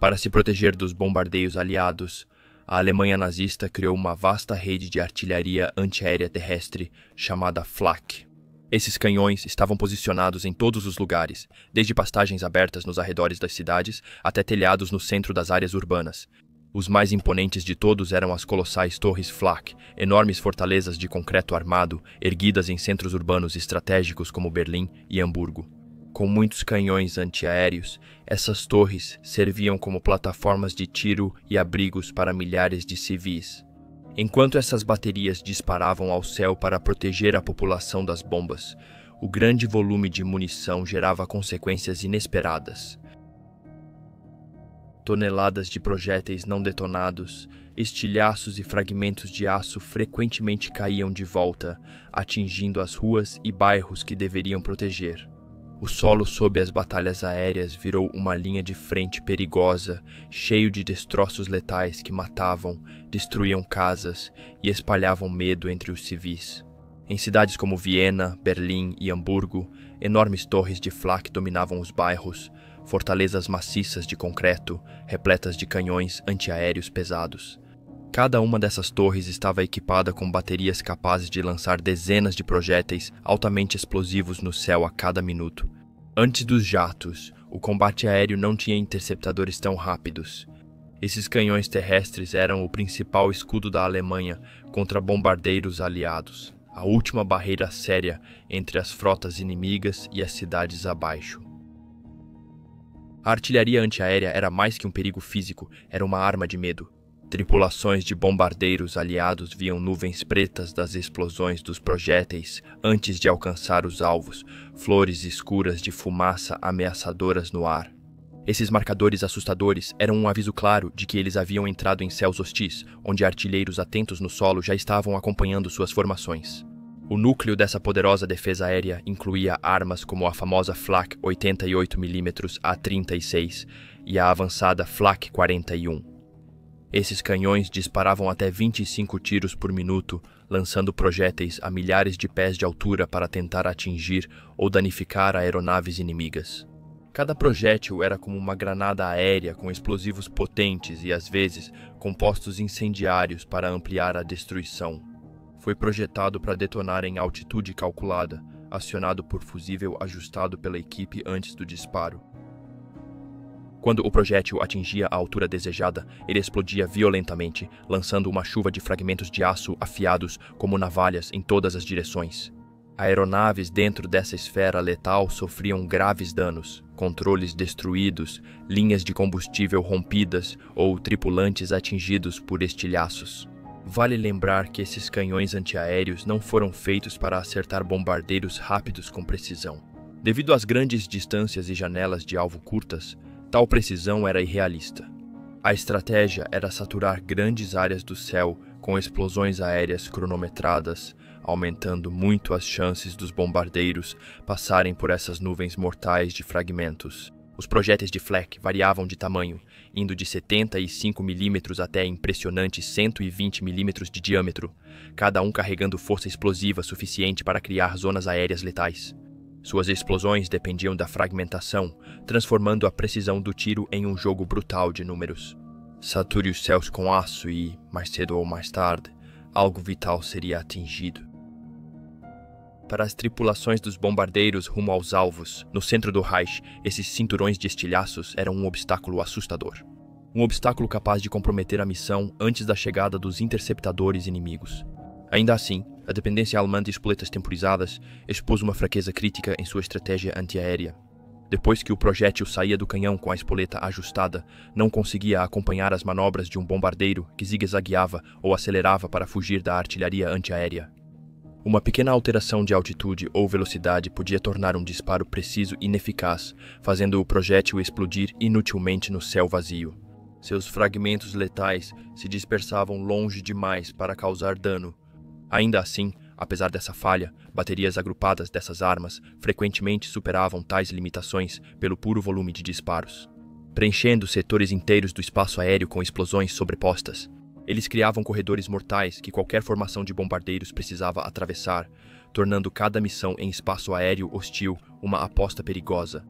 Para se proteger dos bombardeios aliados, a Alemanha nazista criou uma vasta rede de artilharia antiaérea terrestre chamada Flak. Esses canhões estavam posicionados em todos os lugares, desde pastagens abertas nos arredores das cidades até telhados no centro das áreas urbanas. Os mais imponentes de todos eram as colossais torres Flak, enormes fortalezas de concreto armado, erguidas em centros urbanos estratégicos como Berlim e Hamburgo. Com muitos canhões antiaéreos, essas torres serviam como plataformas de tiro e abrigos para milhares de civis. Enquanto essas baterias disparavam ao céu para proteger a população das bombas, o grande volume de munição gerava consequências inesperadas. Toneladas de projéteis não detonados, estilhaços e fragmentos de aço frequentemente caíam de volta, atingindo as ruas e bairros que deveriam proteger. O solo sob as batalhas aéreas virou uma linha de frente perigosa, cheio de destroços letais que matavam, destruíam casas e espalhavam medo entre os civis. Em cidades como Viena, Berlim e Hamburgo, enormes torres de flak dominavam os bairros, fortalezas maciças de concreto, repletas de canhões antiaéreos pesados. Cada uma dessas torres estava equipada com baterias capazes de lançar dezenas de projéteis altamente explosivos no céu a cada minuto. Antes dos jatos, o combate aéreo não tinha interceptadores tão rápidos. Esses canhões terrestres eram o principal escudo da Alemanha contra bombardeiros aliados, a última barreira séria entre as frotas inimigas e as cidades abaixo. A artilharia antiaérea era mais que um perigo físico, era uma arma de medo. Tripulações de bombardeiros aliados viam nuvens pretas das explosões dos projéteis antes de alcançar os alvos, flores escuras de fumaça ameaçadoras no ar. Esses marcadores assustadores eram um aviso claro de que eles haviam entrado em céus hostis, onde artilheiros atentos no solo já estavam acompanhando suas formações. O núcleo dessa poderosa defesa aérea incluía armas como a famosa Flak 88mm A36 e a avançada Flak 41. Esses canhões disparavam até 25 tiros por minuto, lançando projéteis a milhares de pés de altura para tentar atingir ou danificar aeronaves inimigas. Cada projétil era como uma granada aérea com explosivos potentes e, às vezes, compostos incendiários para ampliar a destruição. Foi projetado para detonar em altitude calculada, acionado por fusível ajustado pela equipe antes do disparo. Quando o projétil atingia a altura desejada, ele explodia violentamente, lançando uma chuva de fragmentos de aço afiados como navalhas em todas as direções. Aeronaves dentro dessa esfera letal sofriam graves danos, controles destruídos, linhas de combustível rompidas ou tripulantes atingidos por estilhaços. Vale lembrar que esses canhões antiaéreos não foram feitos para acertar bombardeiros rápidos com precisão. Devido às grandes distâncias e janelas de alvo curtas, tal precisão era irrealista. A estratégia era saturar grandes áreas do céu com explosões aéreas cronometradas, aumentando muito as chances dos bombardeiros passarem por essas nuvens mortais de fragmentos. Os projéteis de Flak variavam de tamanho, indo de 75 mm até impressionantes 120 mm de diâmetro, cada um carregando força explosiva suficiente para criar zonas aéreas letais. Suas explosões dependiam da fragmentação, transformando a precisão do tiro em um jogo brutal de números. Sature os céus com aço e, mais cedo ou mais tarde, algo vital seria atingido. Para as tripulações dos bombardeiros rumo aos alvos, no centro do Reich, esses cinturões de estilhaços eram um obstáculo assustador. Um obstáculo capaz de comprometer a missão antes da chegada dos interceptadores inimigos. Ainda assim, a dependência alemã de espoletas temporizadas expôs uma fraqueza crítica em sua estratégia antiaérea. Depois que o projétil saía do canhão com a espoleta ajustada, não conseguia acompanhar as manobras de um bombardeiro que zigue-zagueava ou acelerava para fugir da artilharia antiaérea. Uma pequena alteração de altitude ou velocidade podia tornar um disparo preciso ineficaz, fazendo o projétil explodir inutilmente no céu vazio. Seus fragmentos letais se dispersavam longe demais para causar dano. Ainda assim, apesar dessa falha, baterias agrupadas dessas armas frequentemente superavam tais limitações pelo puro volume de disparos, preenchendo setores inteiros do espaço aéreo com explosões sobrepostas. Eles criavam corredores mortais que qualquer formação de bombardeiros precisava atravessar, tornando cada missão em espaço aéreo hostil uma aposta perigosa.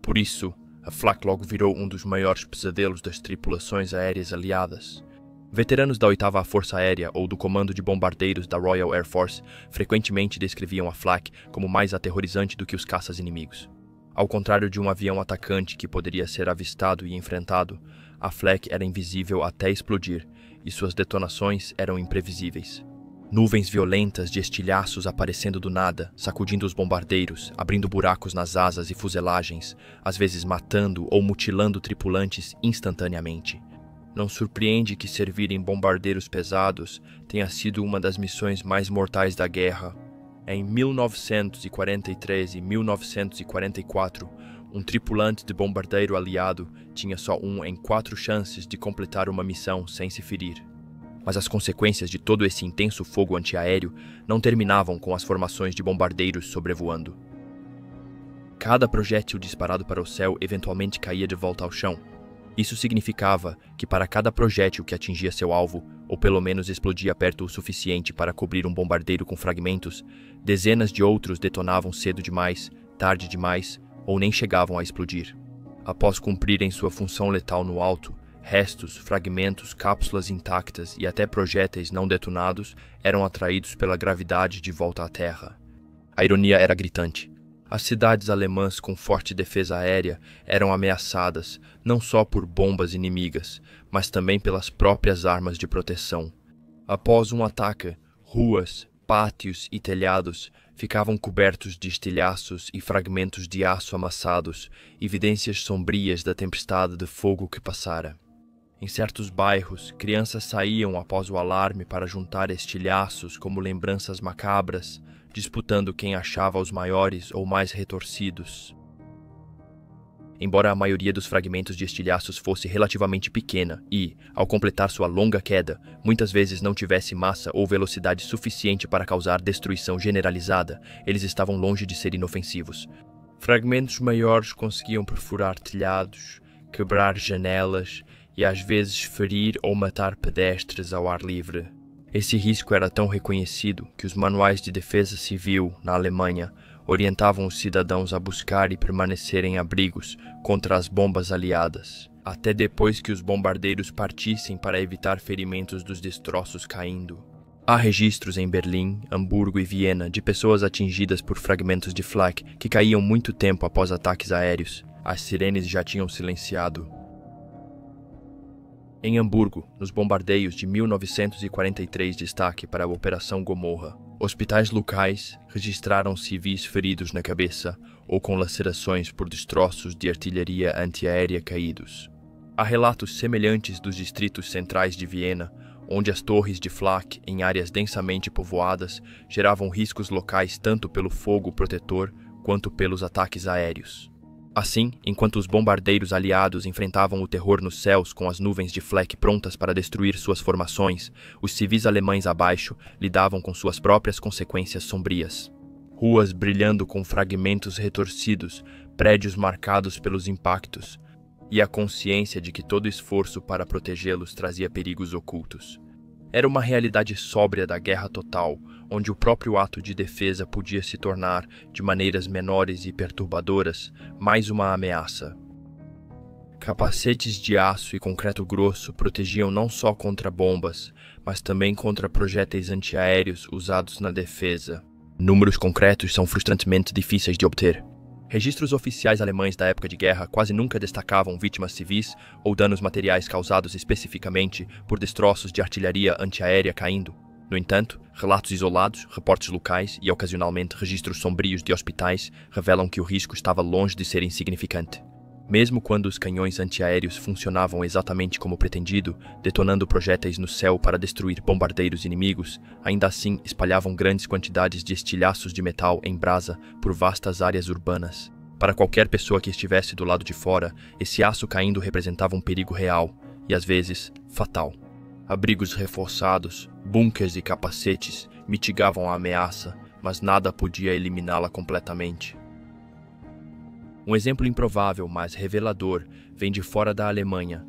Por isso, a Flak logo virou um dos maiores pesadelos das tripulações aéreas aliadas. Veteranos da 8ª Força Aérea ou do Comando de Bombardeiros da Royal Air Force frequentemente descreviam a Flak como mais aterrorizante do que os caças inimigos. Ao contrário de um avião atacante que poderia ser avistado e enfrentado, a Flak era invisível até explodir, e suas detonações eram imprevisíveis. Nuvens violentas de estilhaços aparecendo do nada, sacudindo os bombardeiros, abrindo buracos nas asas e fuselagens, às vezes matando ou mutilando tripulantes instantaneamente. Não surpreende que servir em bombardeiros pesados tenha sido uma das missões mais mortais da guerra. Em 1943 e 1944, um tripulante de bombardeiro aliado tinha só 1 em 4 chances de completar uma missão sem se ferir. Mas as consequências de todo esse intenso fogo antiaéreo não terminavam com as formações de bombardeiros sobrevoando. Cada projétil disparado para o céu eventualmente caía de volta ao chão. Isso significava que para cada projétil que atingia seu alvo, ou pelo menos explodia perto o suficiente para cobrir um bombardeiro com fragmentos, dezenas de outros detonavam cedo demais, tarde demais, ou nem chegavam a explodir. Após cumprirem sua função letal no alto, restos, fragmentos, cápsulas intactas e até projéteis não detonados eram atraídos pela gravidade de volta à Terra. A ironia era gritante. As cidades alemãs com forte defesa aérea eram ameaçadas não só por bombas inimigas, mas também pelas próprias armas de proteção. Após um ataque, ruas, pátios e telhados ficavam cobertos de estilhaços e fragmentos de aço amassados, evidências sombrias da tempestade de fogo que passara. Em certos bairros, crianças saíam após o alarme para juntar estilhaços como lembranças macabras, disputando quem achava os maiores ou mais retorcidos. Embora a maioria dos fragmentos de estilhaços fosse relativamente pequena e, ao completar sua longa queda, muitas vezes não tivesse massa ou velocidade suficiente para causar destruição generalizada, eles estavam longe de ser inofensivos. Fragmentos maiores conseguiam perfurar telhados, quebrar janelas e às vezes ferir ou matar pedestres ao ar livre. Esse risco era tão reconhecido que os manuais de defesa civil, na Alemanha, orientavam os cidadãos a buscar e permanecer em abrigos contra as bombas aliadas, até depois que os bombardeiros partissem para evitar ferimentos dos destroços caindo. Há registros em Berlim, Hamburgo e Viena de pessoas atingidas por fragmentos de flak que caíam muito tempo após ataques aéreos. As sirenes já tinham silenciado. Em Hamburgo, nos bombardeios de 1943, destaque para a Operação Gomorra, hospitais locais registraram civis feridos na cabeça ou com lacerações por destroços de artilharia antiaérea caídos. Há relatos semelhantes dos distritos centrais de Viena, onde as torres de flak, em áreas densamente povoadas, geravam riscos locais tanto pelo fogo protetor quanto pelos ataques aéreos. Assim, enquanto os bombardeiros aliados enfrentavam o terror nos céus com as nuvens de flak prontas para destruir suas formações, os civis alemães abaixo lidavam com suas próprias consequências sombrias. Ruas brilhando com fragmentos retorcidos, prédios marcados pelos impactos, e a consciência de que todo esforço para protegê-los trazia perigos ocultos. Era uma realidade sóbria da guerra total, onde o próprio ato de defesa podia se tornar, de maneiras menores e perturbadoras, mais uma ameaça. Capacetes de aço e concreto grosso protegiam não só contra bombas, mas também contra projéteis antiaéreos usados na defesa. Números concretos são frustrantemente difíceis de obter. Registros oficiais alemães da época de guerra quase nunca destacavam vítimas civis ou danos materiais causados especificamente por destroços de artilharia antiaérea caindo. No entanto, relatos isolados, reportes locais e ocasionalmente registros sombrios de hospitais revelam que o risco estava longe de ser insignificante. Mesmo quando os canhões antiaéreos funcionavam exatamente como pretendido, detonando projéteis no céu para destruir bombardeiros inimigos, ainda assim espalhavam grandes quantidades de estilhaços de metal em brasa por vastas áreas urbanas. Para qualquer pessoa que estivesse do lado de fora, esse aço caindo representava um perigo real e, às vezes, fatal. Abrigos reforçados, bunkers e capacetes mitigavam a ameaça, mas nada podia eliminá-la completamente. Um exemplo improvável, mas revelador, vem de fora da Alemanha.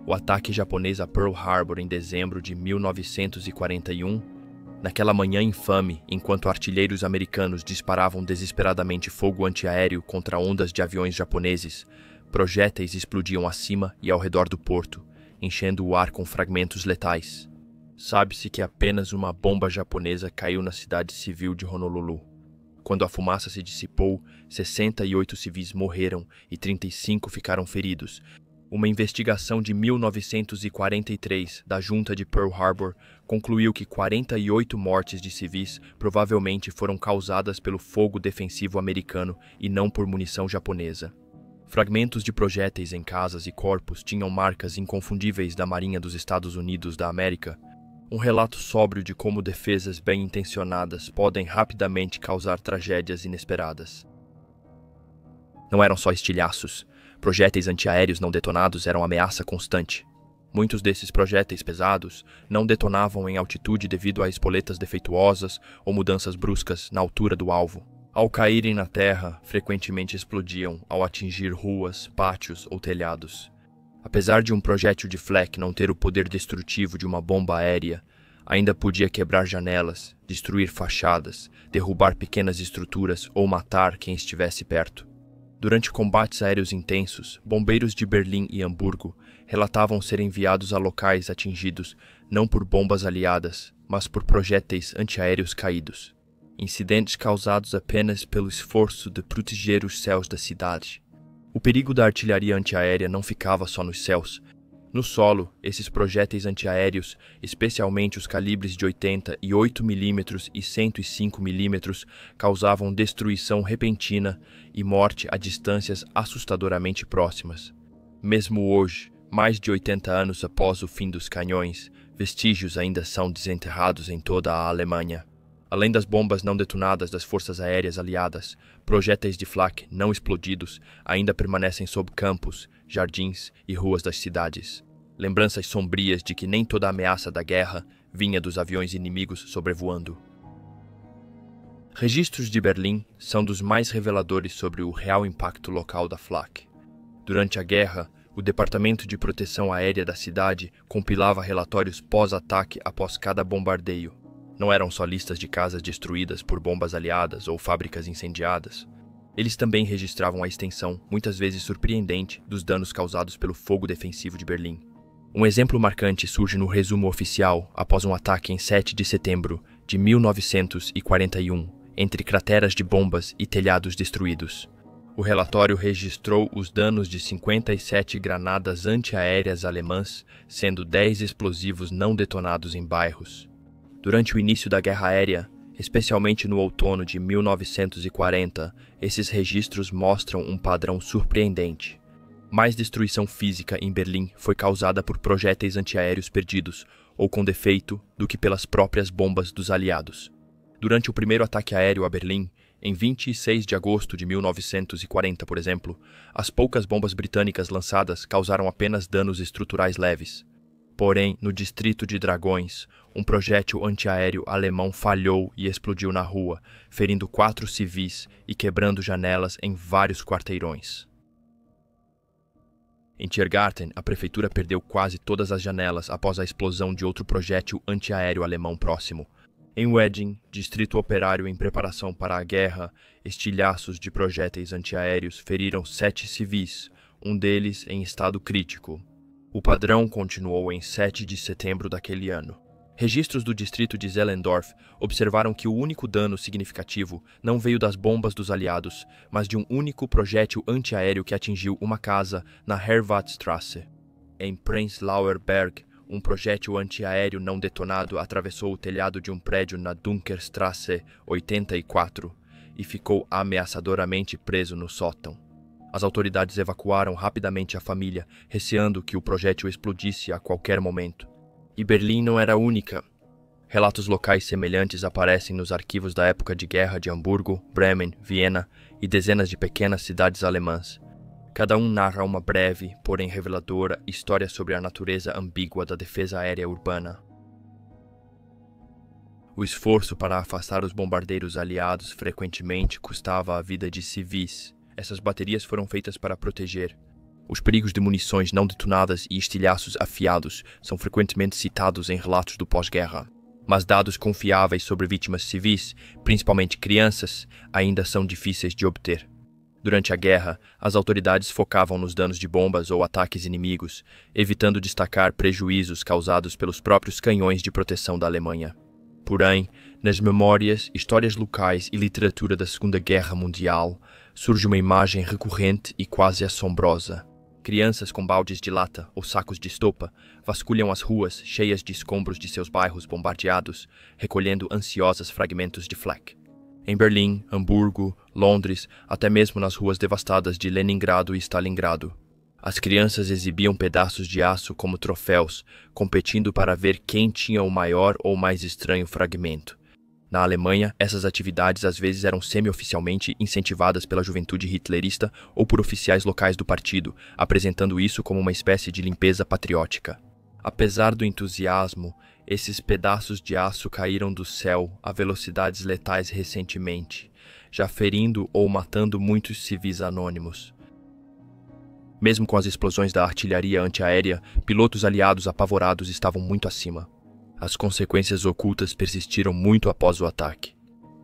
O ataque japonês a Pearl Harbor em dezembro de 1941. Naquela manhã infame, enquanto artilheiros americanos disparavam desesperadamente fogo antiaéreo contra ondas de aviões japoneses, projéteis explodiam acima e ao redor do porto, enchendo o ar com fragmentos letais. Sabe-se que apenas uma bomba japonesa caiu na cidade civil de Honolulu. Quando a fumaça se dissipou, 68 civis morreram e 35 ficaram feridos. Uma investigação de 1943 da junta de Pearl Harbor concluiu que 48 mortes de civis provavelmente foram causadas pelo fogo defensivo americano e não por munição japonesa. Fragmentos de projéteis em casas e corpos tinham marcas inconfundíveis da Marinha dos Estados Unidos da América. Um relato sóbrio de como defesas bem-intencionadas podem rapidamente causar tragédias inesperadas. Não eram só estilhaços. Projéteis antiaéreos não detonados eram ameaça constante. Muitos desses projéteis pesados não detonavam em altitude devido a espoletas defeituosas ou mudanças bruscas na altura do alvo. Ao caírem na terra, frequentemente explodiam ao atingir ruas, pátios ou telhados. Apesar de um projétil de flak não ter o poder destrutivo de uma bomba aérea, ainda podia quebrar janelas, destruir fachadas, derrubar pequenas estruturas ou matar quem estivesse perto. Durante combates aéreos intensos, bombeiros de Berlim e Hamburgo relatavam ser enviados a locais atingidos não por bombas aliadas, mas por projéteis antiaéreos caídos. Incidentes causados apenas pelo esforço de proteger os céus da cidade. O perigo da artilharia antiaérea não ficava só nos céus. No solo, esses projéteis antiaéreos, especialmente os calibres de 80 e 8 mm e 105 mm, causavam destruição repentina e morte a distâncias assustadoramente próximas. Mesmo hoje, mais de 80 anos após o fim dos canhões, vestígios ainda são desenterrados em toda a Alemanha. Além das bombas não detonadas das forças aéreas aliadas, projéteis de flak não explodidos ainda permanecem sob campos, jardins e ruas das cidades. Lembranças sombrias de que nem toda a ameaça da guerra vinha dos aviões inimigos sobrevoando. Registros de Berlim são dos mais reveladores sobre o real impacto local da flak. Durante a guerra, o Departamento de Proteção Aérea da cidade compilava relatórios pós-ataque após cada bombardeio. Não eram só listas de casas destruídas por bombas aliadas ou fábricas incendiadas. Eles também registravam a extensão, muitas vezes surpreendente, dos danos causados pelo fogo defensivo de Berlim. Um exemplo marcante surge no resumo oficial após um ataque em 7 de setembro de 1941, entre crateras de bombas e telhados destruídos. O relatório registrou os danos de 57 granadas antiaéreas alemãs, sendo 10 explosivos não detonados em bairros. Durante o início da Guerra Aérea, especialmente no outono de 1940, esses registros mostram um padrão surpreendente. Mais destruição física em Berlim foi causada por projéteis antiaéreos perdidos ou com defeito do que pelas próprias bombas dos aliados. Durante o primeiro ataque aéreo a Berlim, em 26 de agosto de 1940, por exemplo, as poucas bombas britânicas lançadas causaram apenas danos estruturais leves. Porém, no distrito de Dragões, um projétil antiaéreo alemão falhou e explodiu na rua, ferindo 4 civis e quebrando janelas em vários quarteirões. Em Tiergarten, a prefeitura perdeu quase todas as janelas após a explosão de outro projétil antiaéreo alemão próximo. Em Wedding, distrito operário em preparação para a guerra, estilhaços de projéteis antiaéreos feriram 7 civis, um deles em estado crítico. O padrão continuou em 7 de setembro daquele ano. Registros do distrito de Zellendorf observaram que o único dano significativo não veio das bombas dos aliados, mas de um único projétil antiaéreo que atingiu uma casa na Herwartstrasse. Em Prenzlauer Berg, um projétil antiaéreo não detonado atravessou o telhado de um prédio na Dunkerstrasse 84 e ficou ameaçadoramente preso no sótão. As autoridades evacuaram rapidamente a família, receando que o projétil explodisse a qualquer momento. E Berlim não era a única. Relatos locais semelhantes aparecem nos arquivos da época de guerra de Hamburgo, Bremen, Viena e dezenas de pequenas cidades alemãs. Cada um narra uma breve, porém reveladora, história sobre a natureza ambígua da defesa aérea urbana. O esforço para afastar os bombardeiros aliados frequentemente custava a vida de civis. Essas baterias foram feitas para proteger. Os perigos de munições não detonadas e estilhaços afiados são frequentemente citados em relatos do pós-guerra. Mas dados confiáveis sobre vítimas civis, principalmente crianças, ainda são difíceis de obter. Durante a guerra, as autoridades focavam nos danos de bombas ou ataques inimigos, evitando destacar prejuízos causados pelos próprios canhões de proteção da Alemanha. Porém, nas memórias, histórias locais e literatura da Segunda Guerra Mundial, surge uma imagem recorrente e quase assombrosa. Crianças com baldes de lata ou sacos de estopa vasculham as ruas cheias de escombros de seus bairros bombardeados, recolhendo ansiosas fragmentos de flak. Em Berlim, Hamburgo, Londres, até mesmo nas ruas devastadas de Leningrado e Stalingrado, as crianças exibiam pedaços de aço como troféus, competindo para ver quem tinha o maior ou mais estranho fragmento. Na Alemanha, essas atividades às vezes eram semi-oficialmente incentivadas pela juventude hitlerista ou por oficiais locais do partido, apresentando isso como uma espécie de limpeza patriótica. Apesar do entusiasmo, esses pedaços de aço caíram do céu a velocidades letais recentemente, já ferindo ou matando muitos civis anônimos. Mesmo com as explosões da artilharia antiaérea, pilotos aliados apavorados estavam muito acima. As consequências ocultas persistiram muito após o ataque,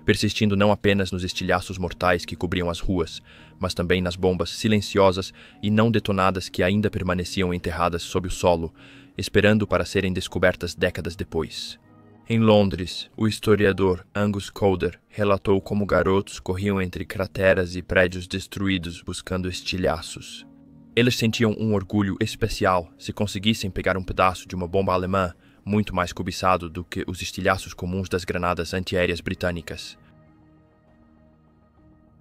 persistindo não apenas nos estilhaços mortais que cobriam as ruas, mas também nas bombas silenciosas e não detonadas que ainda permaneciam enterradas sob o solo, esperando para serem descobertas décadas depois. Em Londres, o historiador Angus Calder relatou como garotos corriam entre crateras e prédios destruídos buscando estilhaços. Eles sentiam um orgulho especial se conseguissem pegar um pedaço de uma bomba alemã, muito mais cobiçado do que os estilhaços comuns das granadas antiaéreas britânicas.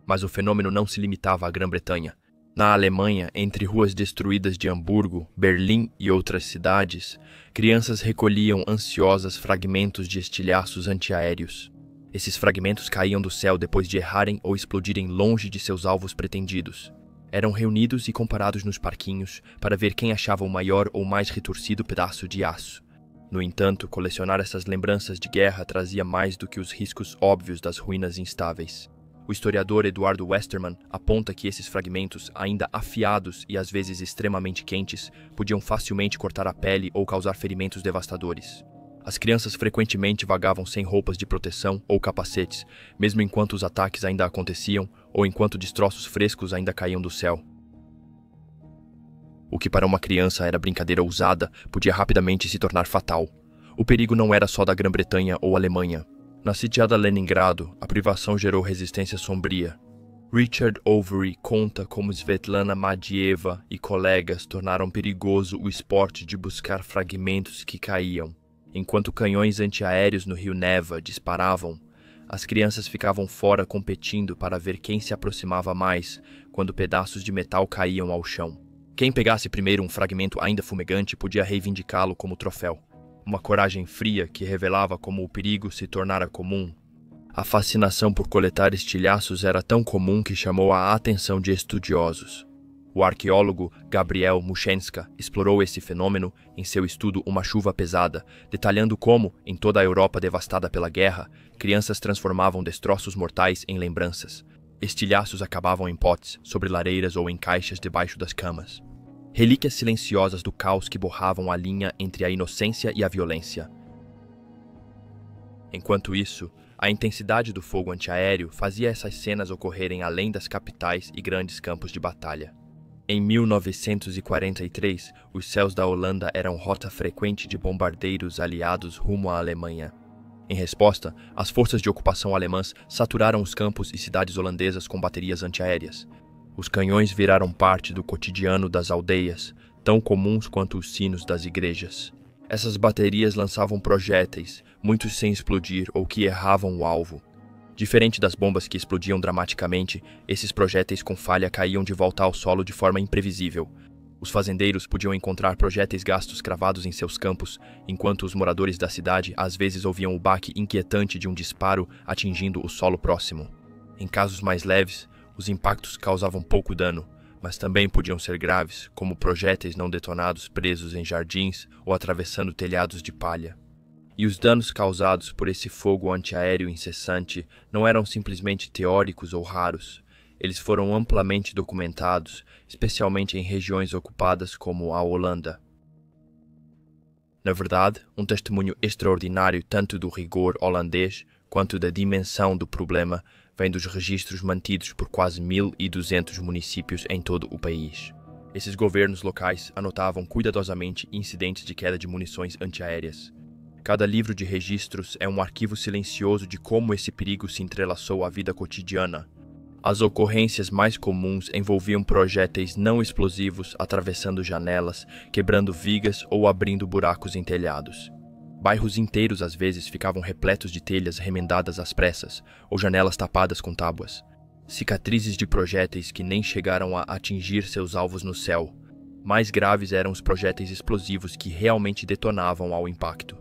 Mas o fenômeno não se limitava à Grã-Bretanha. Na Alemanha, entre ruas destruídas de Hamburgo, Berlim e outras cidades, crianças recolhiam ansiosas fragmentos de estilhaços antiaéreos. Esses fragmentos caíam do céu depois de errarem ou explodirem longe de seus alvos pretendidos. Eram reunidos e comparados nos parquinhos para ver quem achava o maior ou mais retorcido pedaço de aço. No entanto, colecionar essas lembranças de guerra trazia mais do que os riscos óbvios das ruínas instáveis. O historiador Eduardo Westermann aponta que esses fragmentos, ainda afiados e às vezes extremamente quentes, podiam facilmente cortar a pele ou causar ferimentos devastadores. As crianças frequentemente vagavam sem roupas de proteção ou capacetes, mesmo enquanto os ataques ainda aconteciam ou enquanto destroços frescos ainda caíam do céu. O que para uma criança era brincadeira ousada podia rapidamente se tornar fatal. O perigo não era só da Grã-Bretanha ou Alemanha. Na sitiada Leningrado, a privação gerou resistência sombria. Richard Overy conta como Svetlana Madieva e colegas tornaram perigoso o esporte de buscar fragmentos que caíam. Enquanto canhões antiaéreos no rio Neva disparavam, as crianças ficavam fora competindo para ver quem se aproximava mais quando pedaços de metal caíam ao chão. Quem pegasse primeiro um fragmento ainda fumegante podia reivindicá-lo como troféu. Uma coragem fria que revelava como o perigo se tornara comum. A fascinação por coletar estilhaços era tão comum que chamou a atenção de estudiosos. O arqueólogo Gabriel Muschenska explorou esse fenômeno em seu estudo Uma Chuva Pesada, detalhando como, em toda a Europa devastada pela guerra, crianças transformavam destroços mortais em lembranças. Estilhaços acabavam em potes, sobre lareiras ou em caixas debaixo das camas. Relíquias silenciosas do caos que borravam a linha entre a inocência e a violência. Enquanto isso, a intensidade do fogo antiaéreo fazia essas cenas ocorrerem além das capitais e grandes campos de batalha. Em 1943, os céus da Holanda eram rota frequente de bombardeiros aliados rumo à Alemanha. Em resposta, as forças de ocupação alemãs saturaram os campos e cidades holandesas com baterias antiaéreas. Os canhões viraram parte do cotidiano das aldeias, tão comuns quanto os sinos das igrejas. Essas baterias lançavam projéteis, muitos sem explodir ou que erravam o alvo. Diferente das bombas que explodiam dramaticamente, esses projéteis com falha caíam de volta ao solo de forma imprevisível. Os fazendeiros podiam encontrar projéteis gastos cravados em seus campos, enquanto os moradores da cidade às vezes ouviam o baque inquietante de um disparo atingindo o solo próximo. Em casos mais leves, os impactos causavam pouco dano, mas também podiam ser graves, como projéteis não detonados presos em jardins ou atravessando telhados de palha. E os danos causados por esse fogo antiaéreo incessante não eram simplesmente teóricos ou raros. Eles foram amplamente documentados, especialmente em regiões ocupadas como a Holanda. Na verdade, um testemunho extraordinário tanto do rigor holandês quanto da dimensão do problema vem dos registros mantidos por quase 1.200 municípios em todo o país. Esses governos locais anotavam cuidadosamente incidentes de queda de munições antiaéreas. Cada livro de registros é um arquivo silencioso de como esse perigo se entrelaçou à vida cotidiana. As ocorrências mais comuns envolviam projéteis não explosivos atravessando janelas, quebrando vigas ou abrindo buracos em telhados. Bairros inteiros às vezes ficavam repletos de telhas remendadas às pressas ou janelas tapadas com tábuas. Cicatrizes de projéteis que nem chegaram a atingir seus alvos no céu. Mais graves eram os projéteis explosivos que realmente detonavam ao impacto.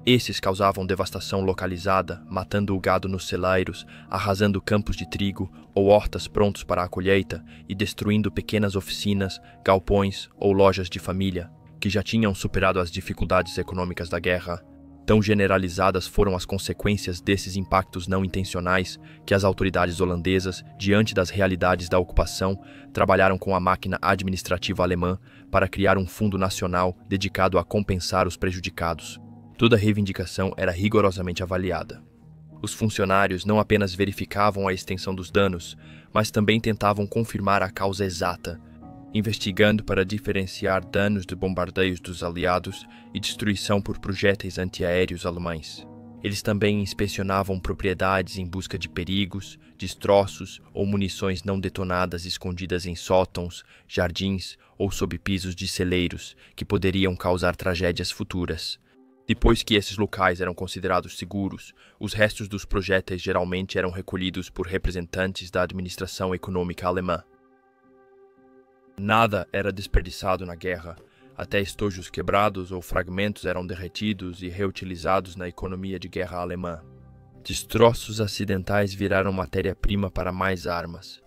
Esses causavam devastação localizada, matando o gado nos celeiros, arrasando campos de trigo ou hortas prontos para a colheita e destruindo pequenas oficinas, galpões ou lojas de família, que já tinham superado as dificuldades econômicas da guerra. Tão generalizadas foram as consequências desses impactos não intencionais que as autoridades holandesas, diante das realidades da ocupação, trabalharam com a máquina administrativa alemã para criar um fundo nacional dedicado a compensar os prejudicados. Toda reivindicação era rigorosamente avaliada. Os funcionários não apenas verificavam a extensão dos danos, mas também tentavam confirmar a causa exata, investigando para diferenciar danos de bombardeios dos aliados e destruição por projéteis antiaéreos alemães. Eles também inspecionavam propriedades em busca de perigos, destroços ou munições não detonadas escondidas em sótãos, jardins ou sob pisos de celeiros, que poderiam causar tragédias futuras. Depois que esses locais eram considerados seguros, os restos dos projéteis geralmente eram recolhidos por representantes da administração econômica alemã. Nada era desperdiçado na guerra. Até estojos quebrados ou fragmentos eram derretidos e reutilizados na economia de guerra alemã. Destroços acidentais viraram matéria-prima para mais armas.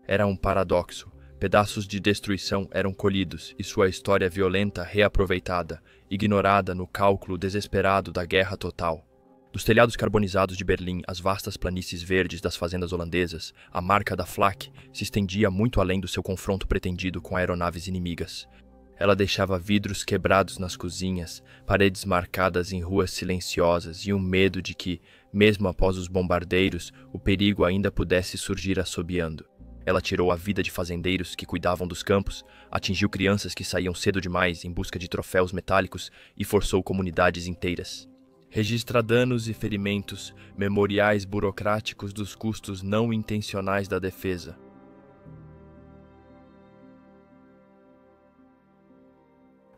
Era um paradoxo. Pedaços de destruição eram colhidos e sua história violenta reaproveitada, ignorada no cálculo desesperado da guerra total. Dos telhados carbonizados de Berlim às vastas planícies verdes das fazendas holandesas, a marca da Flak se estendia muito além do seu confronto pretendido com aeronaves inimigas. Ela deixava vidros quebrados nas cozinhas, paredes marcadas em ruas silenciosas e um medo de que, mesmo após os bombardeiros, o perigo ainda pudesse surgir assobiando. Ela tirou a vida de fazendeiros que cuidavam dos campos, atingiu crianças que saíam cedo demais em busca de troféus metálicos e forçou comunidades inteiras. Registra danos e ferimentos, memoriais burocráticos dos custos não intencionais da defesa.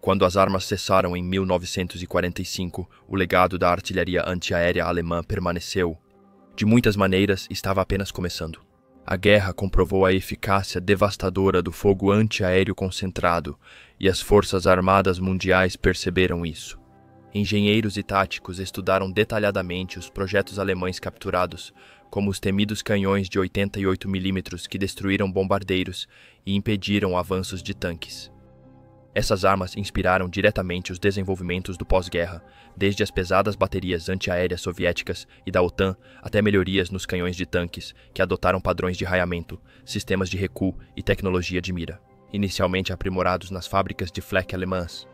Quando as armas cessaram em 1945, o legado da artilharia antiaérea alemã permaneceu. De muitas maneiras, estava apenas começando. A guerra comprovou a eficácia devastadora do fogo antiaéreo concentrado, e as forças armadas mundiais perceberam isso. Engenheiros e táticos estudaram detalhadamente os projetos alemães capturados, como os temidos canhões de 88 mm que destruíram bombardeiros e impediram avanços de tanques. Essas armas inspiraram diretamente os desenvolvimentos do pós-guerra, desde as pesadas baterias antiaéreas soviéticas e da OTAN até melhorias nos canhões de tanques, que adotaram padrões de raiamento, sistemas de recuo e tecnologia de mira, inicialmente aprimorados nas fábricas de Flak alemãs.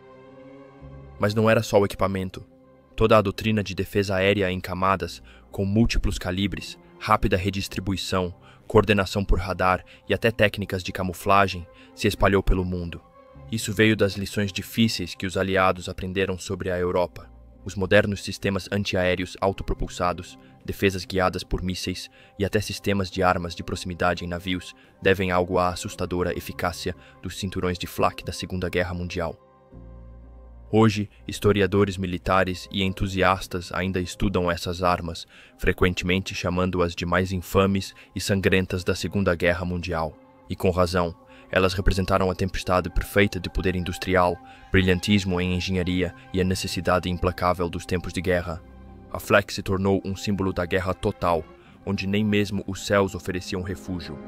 Mas não era só o equipamento. Toda a doutrina de defesa aérea em camadas, com múltiplos calibres, rápida redistribuição, coordenação por radar e até técnicas de camuflagem, se espalhou pelo mundo. Isso veio das lições difíceis que os aliados aprenderam sobre a Europa. Os modernos sistemas antiaéreos autopropulsados, defesas guiadas por mísseis e até sistemas de armas de proximidade em navios devem algo à assustadora eficácia dos cinturões de Flak da Segunda Guerra Mundial. Hoje, historiadores militares e entusiastas ainda estudam essas armas, frequentemente chamando-as de mais infames e sangrentas da Segunda Guerra Mundial. E com razão. Elas representaram a tempestade perfeita de poder industrial, brilhantismo em engenharia e a necessidade implacável dos tempos de guerra. A Flak se tornou um símbolo da guerra total, onde nem mesmo os céus ofereciam refúgio.